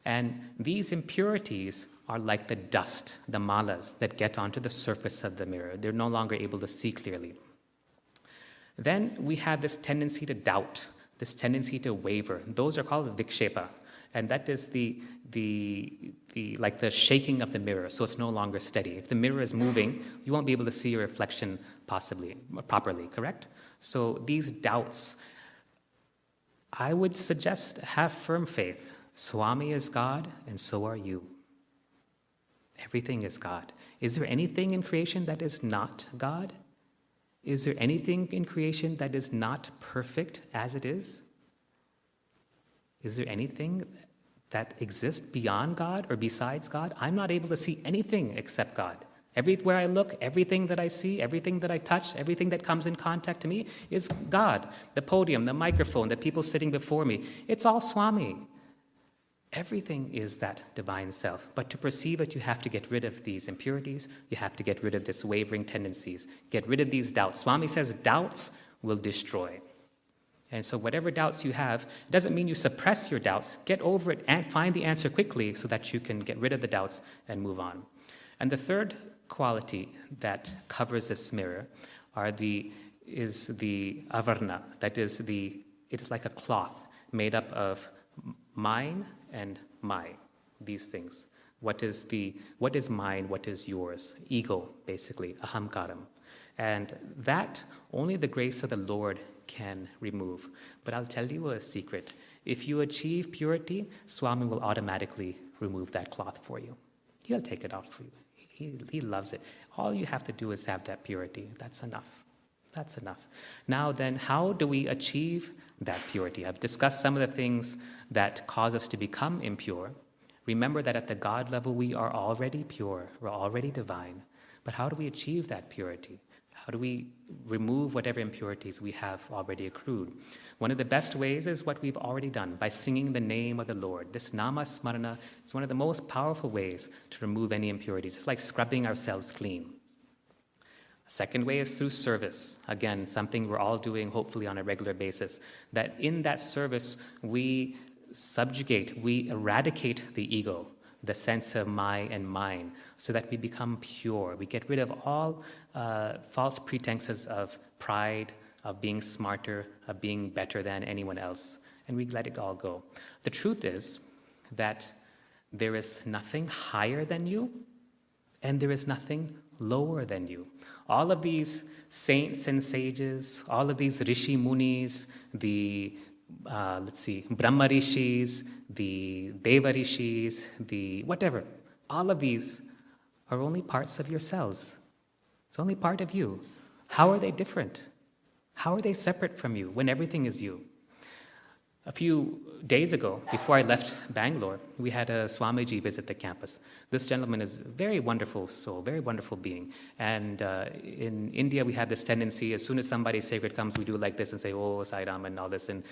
And these impurities are like the dust, the malas, that get onto the surface of the mirror. They're no longer able to see clearly. Then we have this tendency to doubt. this tendency to waver. Those are called vikshepa. And that is the like the shaking of the mirror, so it's no longer steady. If the mirror is moving, you won't be able to see your reflection properly, correct? So these doubts, I would suggest have firm faith. Swami is God, and so are you. Everything is God. Is there anything in creation that is not God? Is there anything in creation that is not perfect as it is? Is there anything that exists beyond God or besides God? I'm not able to see anything except God. Everywhere I look, everything that I see, everything that I touch, everything that comes in contact to me is God. The podium, the microphone, the people sitting before me, it's all Swami. Everything is that divine self. But to perceive it, you have to get rid of these impurities. You have to get rid of this wavering tendencies. Get rid of these doubts. Swami says doubts will destroy. And so whatever doubts you have, it doesn't mean you suppress your doubts. Get over it and find the answer quickly so that you can get rid of the doubts and move on. And the third quality that covers this mirror is the avarna. That is it's like a cloth made up of mine and my, these things. What is mine, what is yours? Ego, basically, ahamkaram. And that only the grace of the Lord can remove. But I'll tell you a secret. If you achieve purity, Swami will automatically remove that cloth for you. He'll take it off for you. He loves it. All you have to do is have that purity. That's enough. That's enough. Now then, how do we achieve that purity? I've discussed some of the things that cause us to become impure. Remember that at the God level, we are already pure. We're already divine. But how do we achieve that purity? How do we remove whatever impurities we have already accrued? One of the best ways is what we've already done, by singing the name of the Lord. This nama smarana is one of the most powerful ways to remove any impurities. It's like scrubbing ourselves clean. A second way is through service. Again, something we're all doing hopefully on a regular basis. That in that service, we subjugate, we eradicate the ego, the sense of my and mine, so that we become pure. We get rid of all false pretenses of pride, of being smarter, of being better than anyone else, and we let it all go. The truth is that there is nothing higher than you, and there is nothing lower than you. All of these saints and sages, all of these rishi munis, the Brahma rishis, the Deva rishis, the whatever, all of these are only parts of yourselves. It's only part of you. How are they different? How are they separate from you when everything is you? A few days ago, before I left Bangalore, we had a Swamiji visit the campus. This gentleman is a very wonderful soul, very wonderful being. And in India, we have this tendency, as soon as somebody sacred comes, we do like this and say, oh, Sai Ram, and all this, and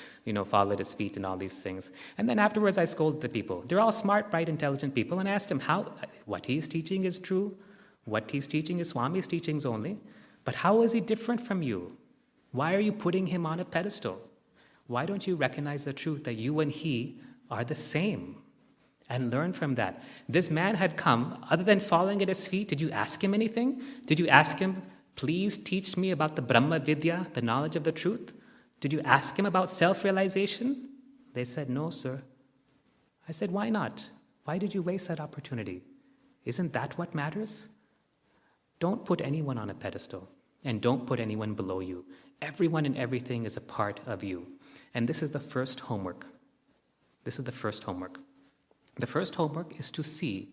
fall at his feet and all these things. And then afterwards, I scolded the people. They're all smart, bright, intelligent people, and I asked him what he's teaching is true. What he's teaching is Swami's teachings only. But how is he different from you? Why are you putting him on a pedestal? Why don't you recognize the truth that you and he are the same and learn from that? This man had come, other than falling at his feet, did you ask him anything? Did you ask him, please teach me about the Brahma Vidya, the knowledge of the truth? Did you ask him about self-realization? They said, no, sir. I said, why not? Why did you waste that opportunity? Isn't that what matters? Don't put anyone on a pedestal, and don't put anyone below you. Everyone and everything is a part of you. And this is the first homework. This is the first homework. The first homework is to see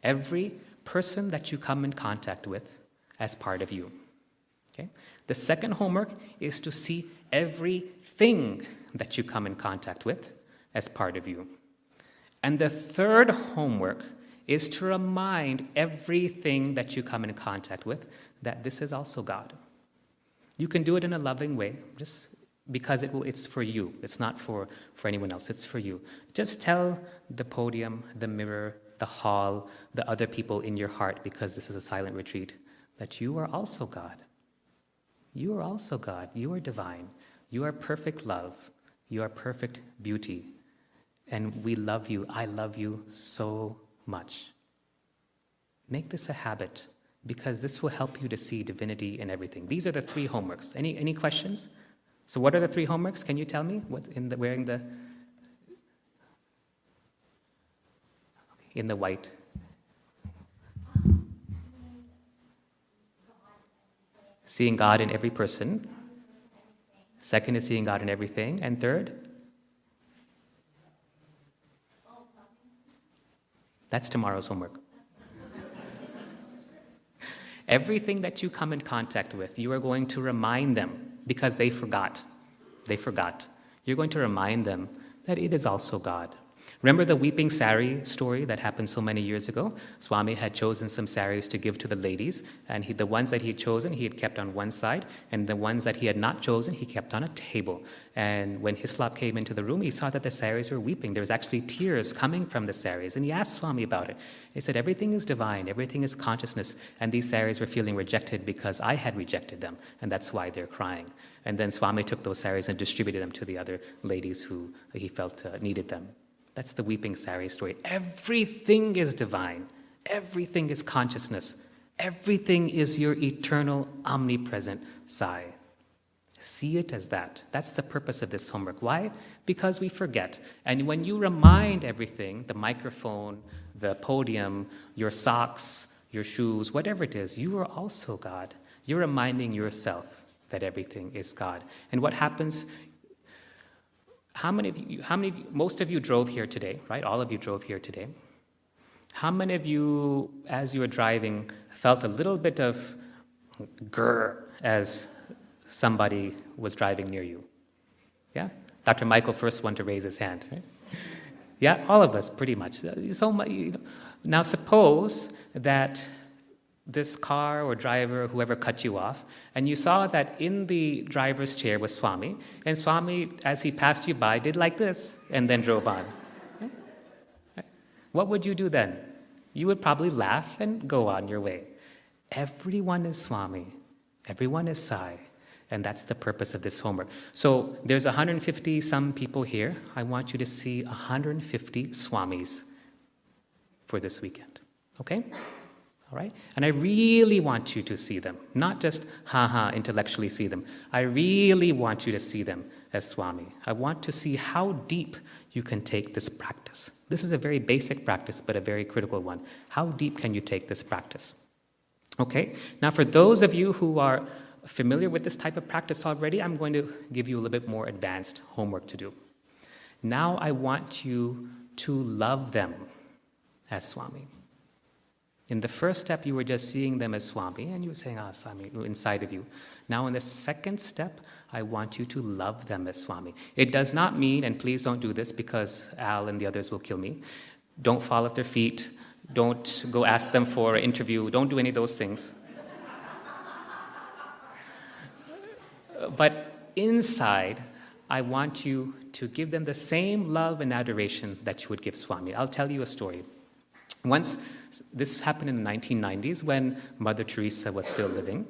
every person that you come in contact with as part of you. Okay? The second homework is to see everything that you come in contact with as part of you. And the third homework is to remind everything that you come in contact with that this is also God. You can do it in a loving way, just because it's for you. It's not for anyone else. It's for you. Just tell the podium, the mirror, the hall, the other people in your heart, because this is a silent retreat, that you are also God. You are also God. You are divine. You are perfect love. You are perfect beauty. And we love you. I love you so much. Make this a habit, because this will help you to see divinity in everything. These are the three homeworks. Any questions? So what are the 3 homeworks? Can you tell me? What in the in the white? Seeing God in every person. Second is seeing God in everything. And third? That's tomorrow's homework. Everything that you come in contact with, you are going to remind them, because they forgot. They forgot. You're going to remind them that it is also God. Remember the weeping sari story that happened so many years ago? Swami had chosen some saris to give to the ladies, and the ones that he had chosen, he had kept on one side, and the ones that he had not chosen, he kept on a table. And when Hislop came into the room, he saw that the saris were weeping. There was actually tears coming from the saris, and he asked Swami about it. He said, everything is divine, everything is consciousness, and these saris were feeling rejected because I had rejected them, and that's why they're crying. And then Swami took those saris and distributed them to the other ladies who he felt needed them. That's the weeping sari story. Everything is divine. Everything is consciousness. Everything is your eternal, omnipresent Sai. See it as that. That's the purpose of this homework. Why? Because we forget. And when you remind everything, the microphone, the podium, your socks, your shoes, whatever it is, you are also God. You're reminding yourself that everything is God. And what happens? Most of you drove here today, right? All of you drove here today. How many of you, as you were driving, felt a little bit of grr as somebody was driving near you? Yeah? Dr. Michael, first one to raise his hand, right? Yeah, all of us, pretty much. Now suppose that this car or driver, whoever cut you off, and you saw that in the driver's chair was Swami, and Swami, as he passed you by, did like this, and then drove on. What would you do then? You would probably laugh and go on your way. Everyone is Swami. Everyone is Sai. And that's the purpose of this homework. So there's 150 some people here. I want you to see 150 Swamis for this weekend. Okay? All right? And I really want you to see them, not just intellectually see them. I really want you to see them as Swami. I want to see how deep you can take this practice. This is a very basic practice, but a very critical one. How deep can you take this practice? Okay? Now, for those of you who are familiar with this type of practice already, I'm going to give you a little bit more advanced homework to do. Now I want you to love them as Swami. In the first step, you were just seeing them as Swami, and you were saying, Swami, inside of you. Now in the second step, I want you to love them as Swami. It does not mean, and please don't do this because Al and the others will kill me, don't fall at their feet, don't go ask them for an interview, don't do any of those things. But inside, I want you to give them the same love and adoration that you would give Swami. I'll tell you a story. Once, this happened in the 1990s when Mother Teresa was still living,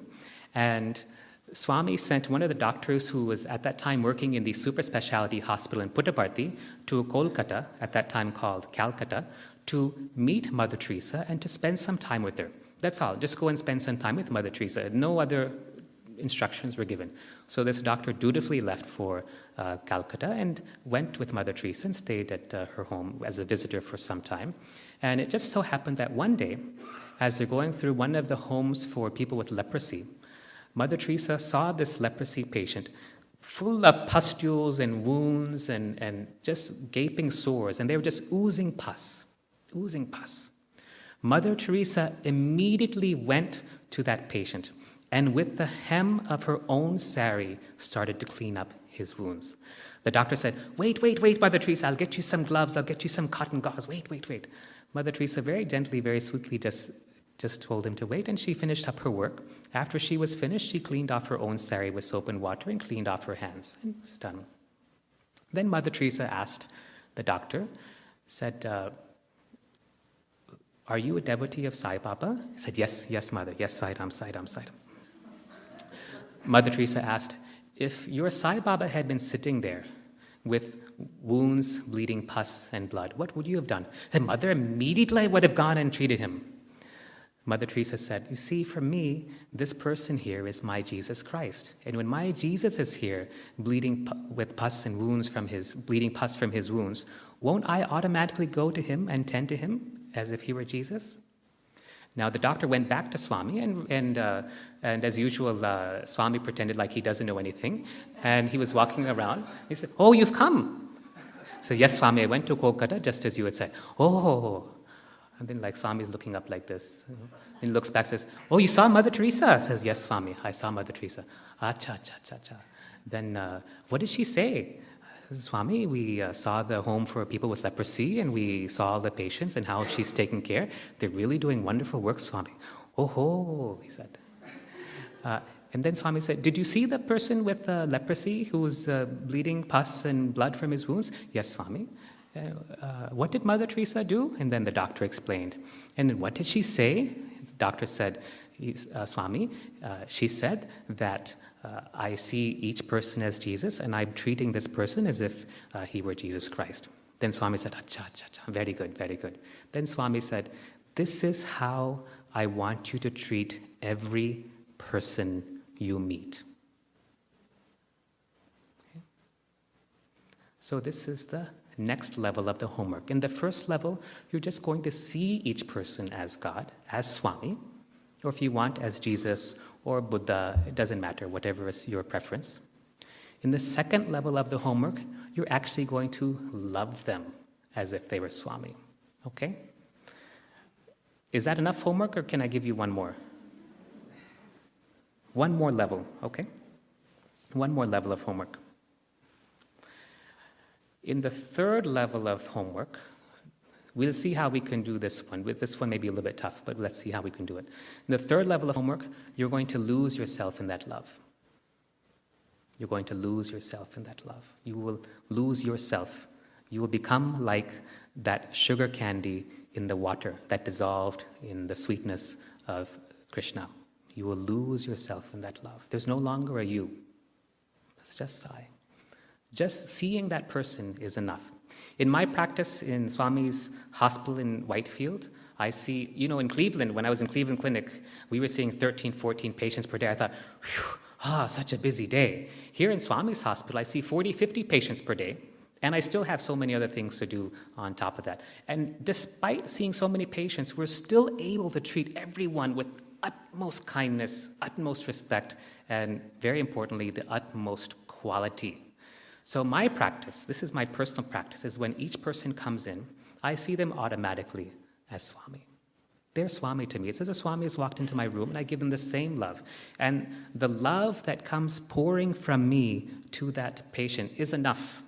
and Swami sent one of the doctors who was at that time working in the Superespeciality hospital in Puttaparthi to Kolkata, at that time called Calcutta, to meet Mother Teresa and to spend some time with her. That's all. Just go and spend some time with Mother Teresa. No other instructions were given. So this doctor dutifully left for Calcutta and went with Mother Teresa and stayed at her home as a visitor for some time. And it just so happened that one day, as they're going through one of the homes for people with leprosy, Mother Teresa saw this leprosy patient full of pustules and wounds and just gaping sores, and they were just oozing pus. Mother Teresa immediately went to that patient and with the hem of her own sari started to clean up his wounds. The doctor said, wait, Mother Teresa, I'll get you some gloves, I'll get you some cotton gauze, wait. Mother Teresa very gently, very sweetly just told him to wait, and she finished up her work. After she was finished, she cleaned off her own sari with soap and water and cleaned off her hands, and it was done. Then Mother Teresa asked the doctor, said, are you a devotee of Sai Baba? He said, yes, Mother, yes, Saidam. Mother Teresa asked, if your Sai Baba had been sitting there with wounds, bleeding pus and blood, what would you have done? The Mother, immediately I would have gone and treated him. Mother Teresa said, you see, for me, this person here is my Jesus Christ. And when my Jesus is here, bleeding pus from his wounds, won't I automatically go to him and tend to him as if he were Jesus? Now, the doctor went back to Swami, and as usual, Swami pretended like he doesn't know anything. And he was walking around. He said, oh, you've come. I said, yes, Swami, I went to Kolkata, just as you had said. Oh. And then Swami's looking up like this. And he looks back and says, oh, you saw Mother Teresa? Says, yes, Swami, I saw Mother Teresa. Acha. Then what did she say? Swami, we saw the home for people with leprosy, and we saw the patients and how she's taking care. They're really doing wonderful work, Swami. Oh, he said. And then Swami said, did you see the person with leprosy who was bleeding pus and blood from his wounds? Yes, Swami. What did Mother Teresa do? And then the doctor explained. And then what did she say? The doctor said, Swami, she said that I see each person as Jesus, and I'm treating this person as if he were Jesus Christ. Then Swami said, acha, very good, very good. Then Swami said, this is how I want you to treat every person you meet. Okay. So this is the next level of the homework. In the first level, you're just going to see each person as God, as Swami, or if you want, as Jesus or Buddha, it doesn't matter, whatever is your preference. In the second level of the homework, you're actually going to love them as if they were Swami. Okay? Is that enough homework, or can I give you one more? One more level, okay? One more level of homework. In the third level of homework, we'll see how we can do this one. This one may be a little bit tough, but let's see how we can do it. In the third level of homework, you're going to lose yourself in that love. You're going to lose yourself in that love. You will lose yourself. You will become like that sugar candy in the water that dissolved in the sweetness of Krishna. You will lose yourself in that love. There's no longer a you. It's just I. Just seeing that person is enough. In my practice in Swami's hospital in Whitefield, I see, in Cleveland, when I was in Cleveland Clinic, we were seeing 13, 14 patients per day. I thought, such a busy day. Here in Swami's hospital, I see 40, 50 patients per day, and I still have so many other things to do on top of that. And despite seeing so many patients, we're still able to treat everyone with utmost kindness, utmost respect, and very importantly, the utmost quality. So my practice, this is my personal practice, is when each person comes in, I see them automatically as Swami. They're Swami to me. It's as if Swami has walked into my room, and I give them the same love. And the love that comes pouring from me to that patient is enough.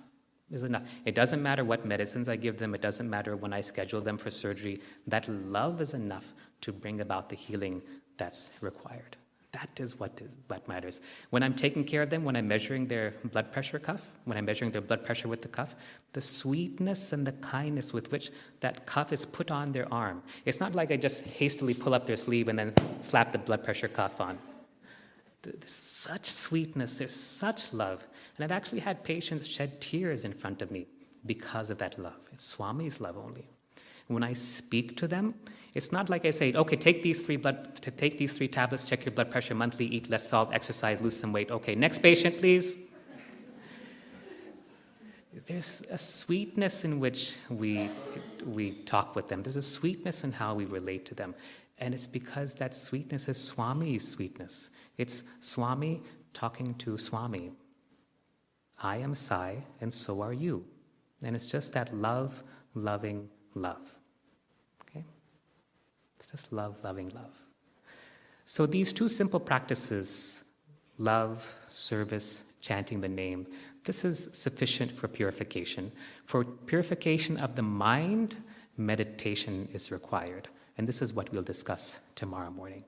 It doesn't matter what medicines I give them. It doesn't matter when I schedule them for surgery. That love is enough to bring about the healing that's required. That is what matters. When I'm taking care of them, when I'm measuring their blood pressure cuff, when I'm measuring their blood pressure with the cuff, the sweetness and the kindness with which that cuff is put on their arm. It's not like I just hastily pull up their sleeve and then slap the blood pressure cuff on. There's such sweetness, there's such love. And I've actually had patients shed tears in front of me because of that love. It's Swami's love only. When I speak to them, it's not like I say, okay, take these three tablets, check your blood pressure monthly, eat less salt, exercise, lose some weight. Okay, next patient, please. There's a sweetness in which we talk with them. There's a sweetness in how we relate to them. And it's because that sweetness is Swami's sweetness. It's Swami talking to Swami. I am Sai, and so are you. And it's just that loving love. Okay? It's just loving love. So these two simple practices, love, service, chanting the name, this is sufficient for purification. For purification of the mind, meditation is required. And this is what we'll discuss tomorrow morning.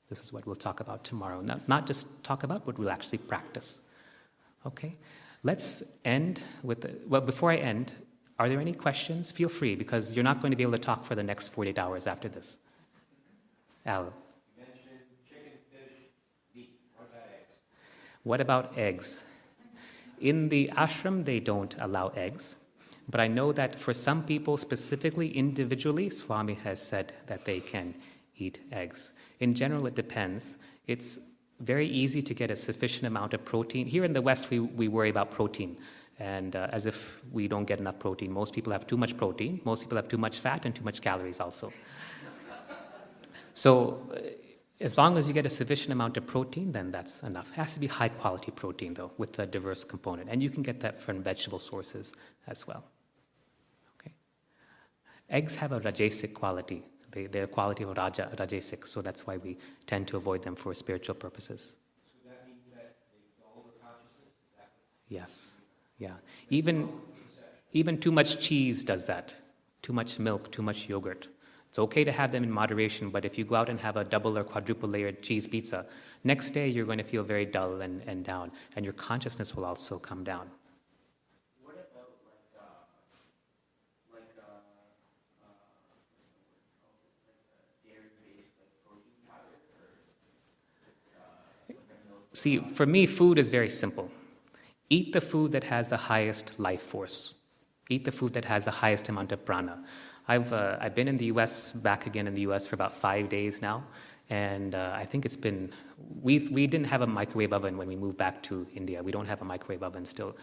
This is what we'll talk about tomorrow. Not just talk about, but we'll actually practice. Okay? Let's end with, before I end, are there any questions? Feel free, because you're not going to be able to talk for the next 48 hours after this. Al? You mentioned chicken, fish, meat. What about eggs? In the ashram, they don't allow eggs. But I know that for some people, specifically individually, Swami has said that they can eat eggs. In general, it depends. It's very easy to get a sufficient amount of protein. Here in the West, we worry about protein, and as if we don't get enough protein. Most people have too much protein. Most people have too much fat and too much calories also. So as long as you get a sufficient amount of protein, then that's enough. It has to be high-quality protein, though, with a diverse component. And you can get that from vegetable sources as well. Okay. Eggs have a rajasic quality. They're a quality of rajasic, so that's why we tend to avoid them for spiritual purposes. So that means that they dull the consciousness? Is that Yes. Yeah. Even too much cheese does that. Too much milk, too much yogurt. It's okay to have them in moderation, but if you go out and have a double or quadruple layered cheese pizza, next day you're going to feel very dull and down, and your consciousness will also come down. What about dairy-based protein powder, or milk? See, for me, food is very simple. Eat the food that has the highest life force. Eat the food that has the highest amount of prana. I've been in the U.S., back again in the U.S. for about 5 days now, and I think it's been, we didn't have a microwave oven when we moved back to India. We don't have a microwave oven still.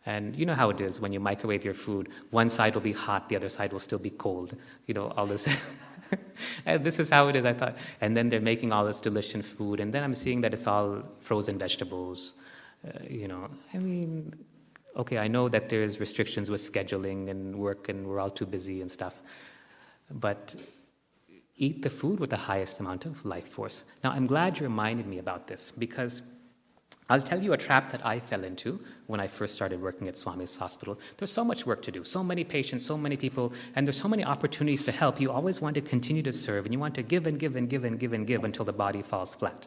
And you know how it is when you microwave your food, one side will be hot, the other side will still be cold. You know, all this. And this is how it is, I thought. And then they're making all this delicious food, and then I'm seeing that it's all frozen vegetables. I mean, okay, I know that there's restrictions with scheduling and work, and we're all too busy and stuff, but eat the food with the highest amount of life force. Now, I'm glad you reminded me about this, because I'll tell you a trap that I fell into when I first started working at Swami's hospital. There's so much work to do, so many patients, so many people, and there's so many opportunities to help. You always want to continue to serve, and you want to give and give and give and give and give until the body falls flat.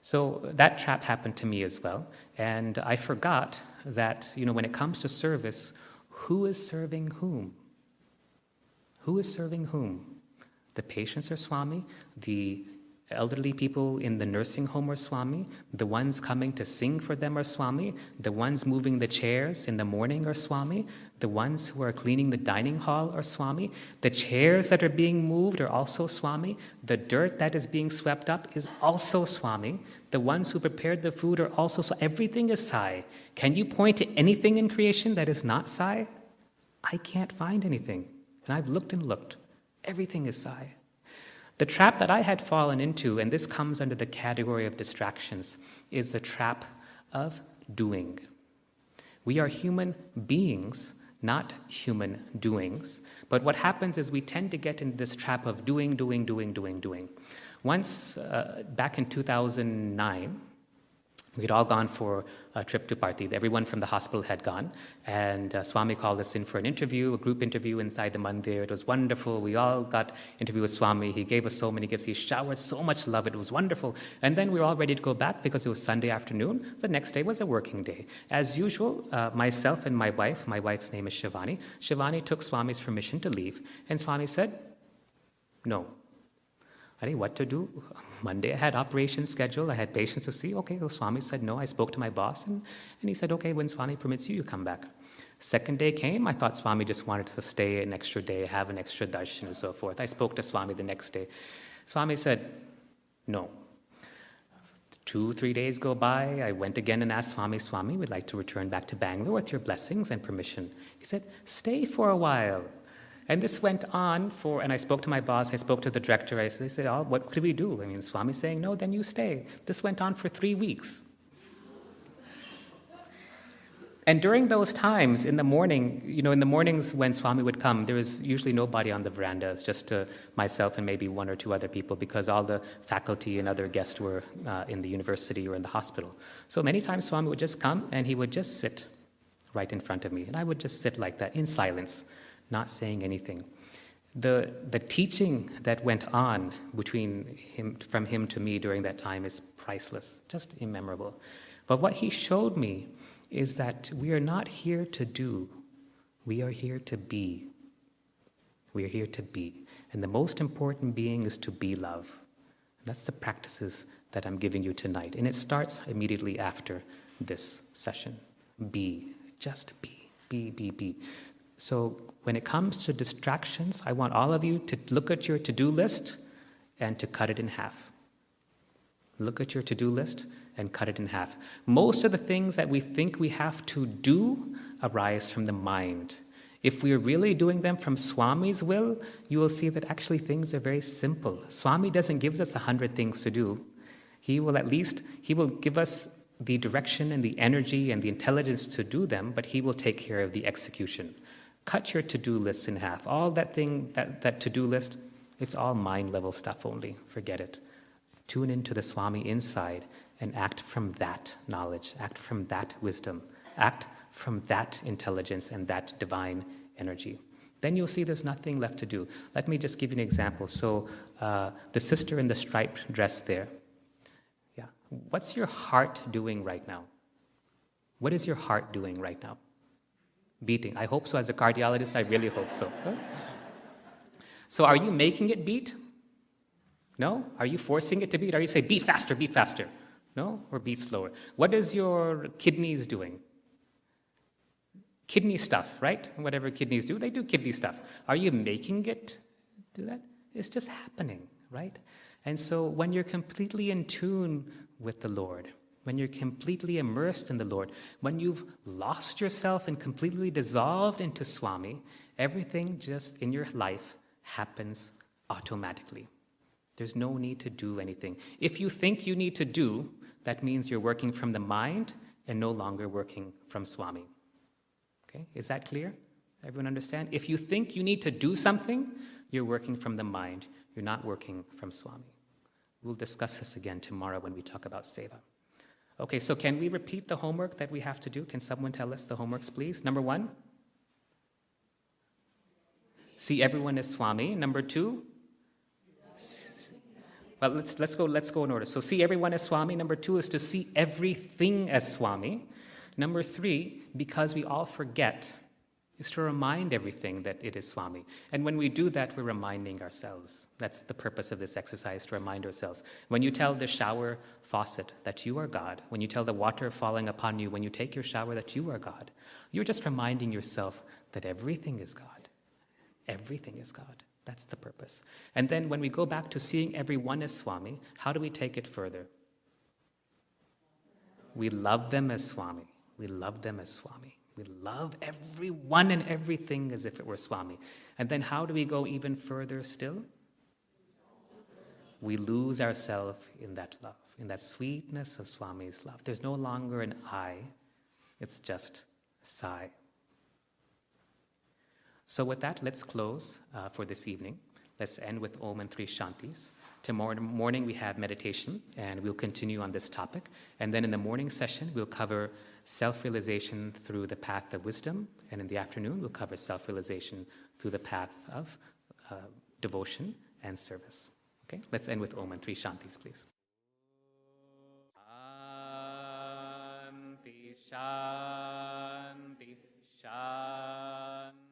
So that trap happened to me as well, and I forgot that, when it comes to service, who is serving whom? Who is serving whom? The patients are Swami, the elderly people in the nursing home are Swami, the ones coming to sing for them are Swami, the ones moving the chairs in the morning are Swami, the ones who are cleaning the dining hall are Swami, the chairs that are being moved are also Swami, the dirt that is being swept up is also Swami, the ones who prepared the food are also Swami. Everything is Sai. Can you point to anything in creation that is not Sai? I can't find anything, and I've looked and looked. Everything is Sai. The trap that I had fallen into, and this comes under the category of distractions, is the trap of doing. We are human beings, not human doings. But what happens is we tend to get into this trap of doing. Once, back in 2009, we'd all gone for a trip to Parthi. Everyone from the hospital had gone. And Swami called us in for an interview, a group interview inside the mandir. It was wonderful. We all got interviewed with Swami. He gave us so many gifts. He showered so much love. It was wonderful. And then we were all ready to go back because it was Sunday afternoon. The next day was a working day. As usual, myself and my wife's name is Shivani took Swami's permission to leave. And Swami said, no. What to do? Monday I had operations scheduled, I had patients to see. Okay, well, Swami said no. I spoke to my boss, and he said, okay, when Swami permits you, you come back. Second day came, I thought Swami just wanted to stay an extra day, have an extra darshan and so forth. I spoke to Swami the next day. Swami said, no. 2-3 days go by, I went again and asked Swami, we'd like to return back to Bangalore with your blessings and permission. He said, stay for a while. And this went on and I spoke to my boss, I spoke to the director, they said, oh, what could we do? Swami's saying, no, then you stay. This went on for 3 weeks. And during those times, in the morning, in the mornings when Swami would come, there was usually nobody on the veranda. It's just myself and maybe 1 or 2 other people, because all the faculty and other guests were in the university or in the hospital. So many times Swami would just come and he would just sit right in front of me. And I would just sit like that in silence, not saying anything. The teaching that went on from him to me during that time is priceless, just immemorable. But what he showed me is that we are not here to do, we are here to be. We are here to be. And the most important being is to be love. That's the practices that I'm giving you tonight. And it starts immediately after this session. Be, just be. So when it comes to distractions, I want all of you to look at your to-do list and to cut it in half. Look at your to-do list and cut it in half. Most of the things that we think we have to do arise from the mind. If we are really doing them from Swami's will, you will see that actually things are very simple. Swami doesn't give us 100 things to do. He will give us the direction and the energy and the intelligence to do them, but he will take care of the execution. Cut your to-do list in half. All that to-do list, it's all mind-level stuff only. Forget it. Tune into the Swami inside and act from that knowledge, act from that wisdom, act from that intelligence and that divine energy. Then you'll see there's nothing left to do. Let me just give you an example. So the sister in the striped dress there, yeah. What's your heart doing right now? What is your heart doing right now? Beating. I hope so. As a cardiologist, I really hope so. Huh? So are you making it beat? No? Are you forcing it to beat? Are you saying, beat faster, beat faster? No? Or beat slower? What is your kidneys doing? Kidney stuff, right? Whatever kidneys do, they do kidney stuff. Are you making it do that? It's just happening, right? And so when you're completely in tune with the Lord, when you're completely immersed in the Lord, when you've lost yourself and completely dissolved into Swami, everything just in your life happens automatically. There's no need to do anything. If you think you need to do, that means you're working from the mind and no longer working from Swami. Okay, is that clear? Everyone understand? If you think you need to do something, you're working from the mind. You're not working from Swami. We'll discuss this again tomorrow when we talk about Seva. Okay, so can we repeat the homework that we have to do? Can someone tell us the homeworks, please? Number 1, see everyone as Swami. Number 2, well, let's go in order. So see everyone as Swami. Number 2 is to see everything as Swami. Number 3, because we all forget, is to remind everything that it is Swami. And when we do that, we're reminding ourselves. That's the purpose of this exercise, to remind ourselves. When you tell the shower faucet that you are God, when you tell the water falling upon you, when you take your shower that you are God, you're just reminding yourself that everything is God. Everything is God. That's the purpose. And then when we go back to seeing everyone as Swami, how do we take it further? We love them as Swami. We love them as Swami. We love everyone and everything as if it were Swami. And then how do we go even further still? We lose ourselves in that love, in that sweetness of Swami's love. There's no longer an I, it's just Sai. So with that, let's close for this evening. Let's end with Om and 3 Shantis. Tomorrow morning we have meditation, and we'll continue on this topic. And then in the morning session, we'll cover self-realization through the path of wisdom. And in the afternoon, we'll cover self-realization through the path of devotion and service. Okay, let's end with Om and 3 Shantis, please. Shanti, Shanti, Shanti.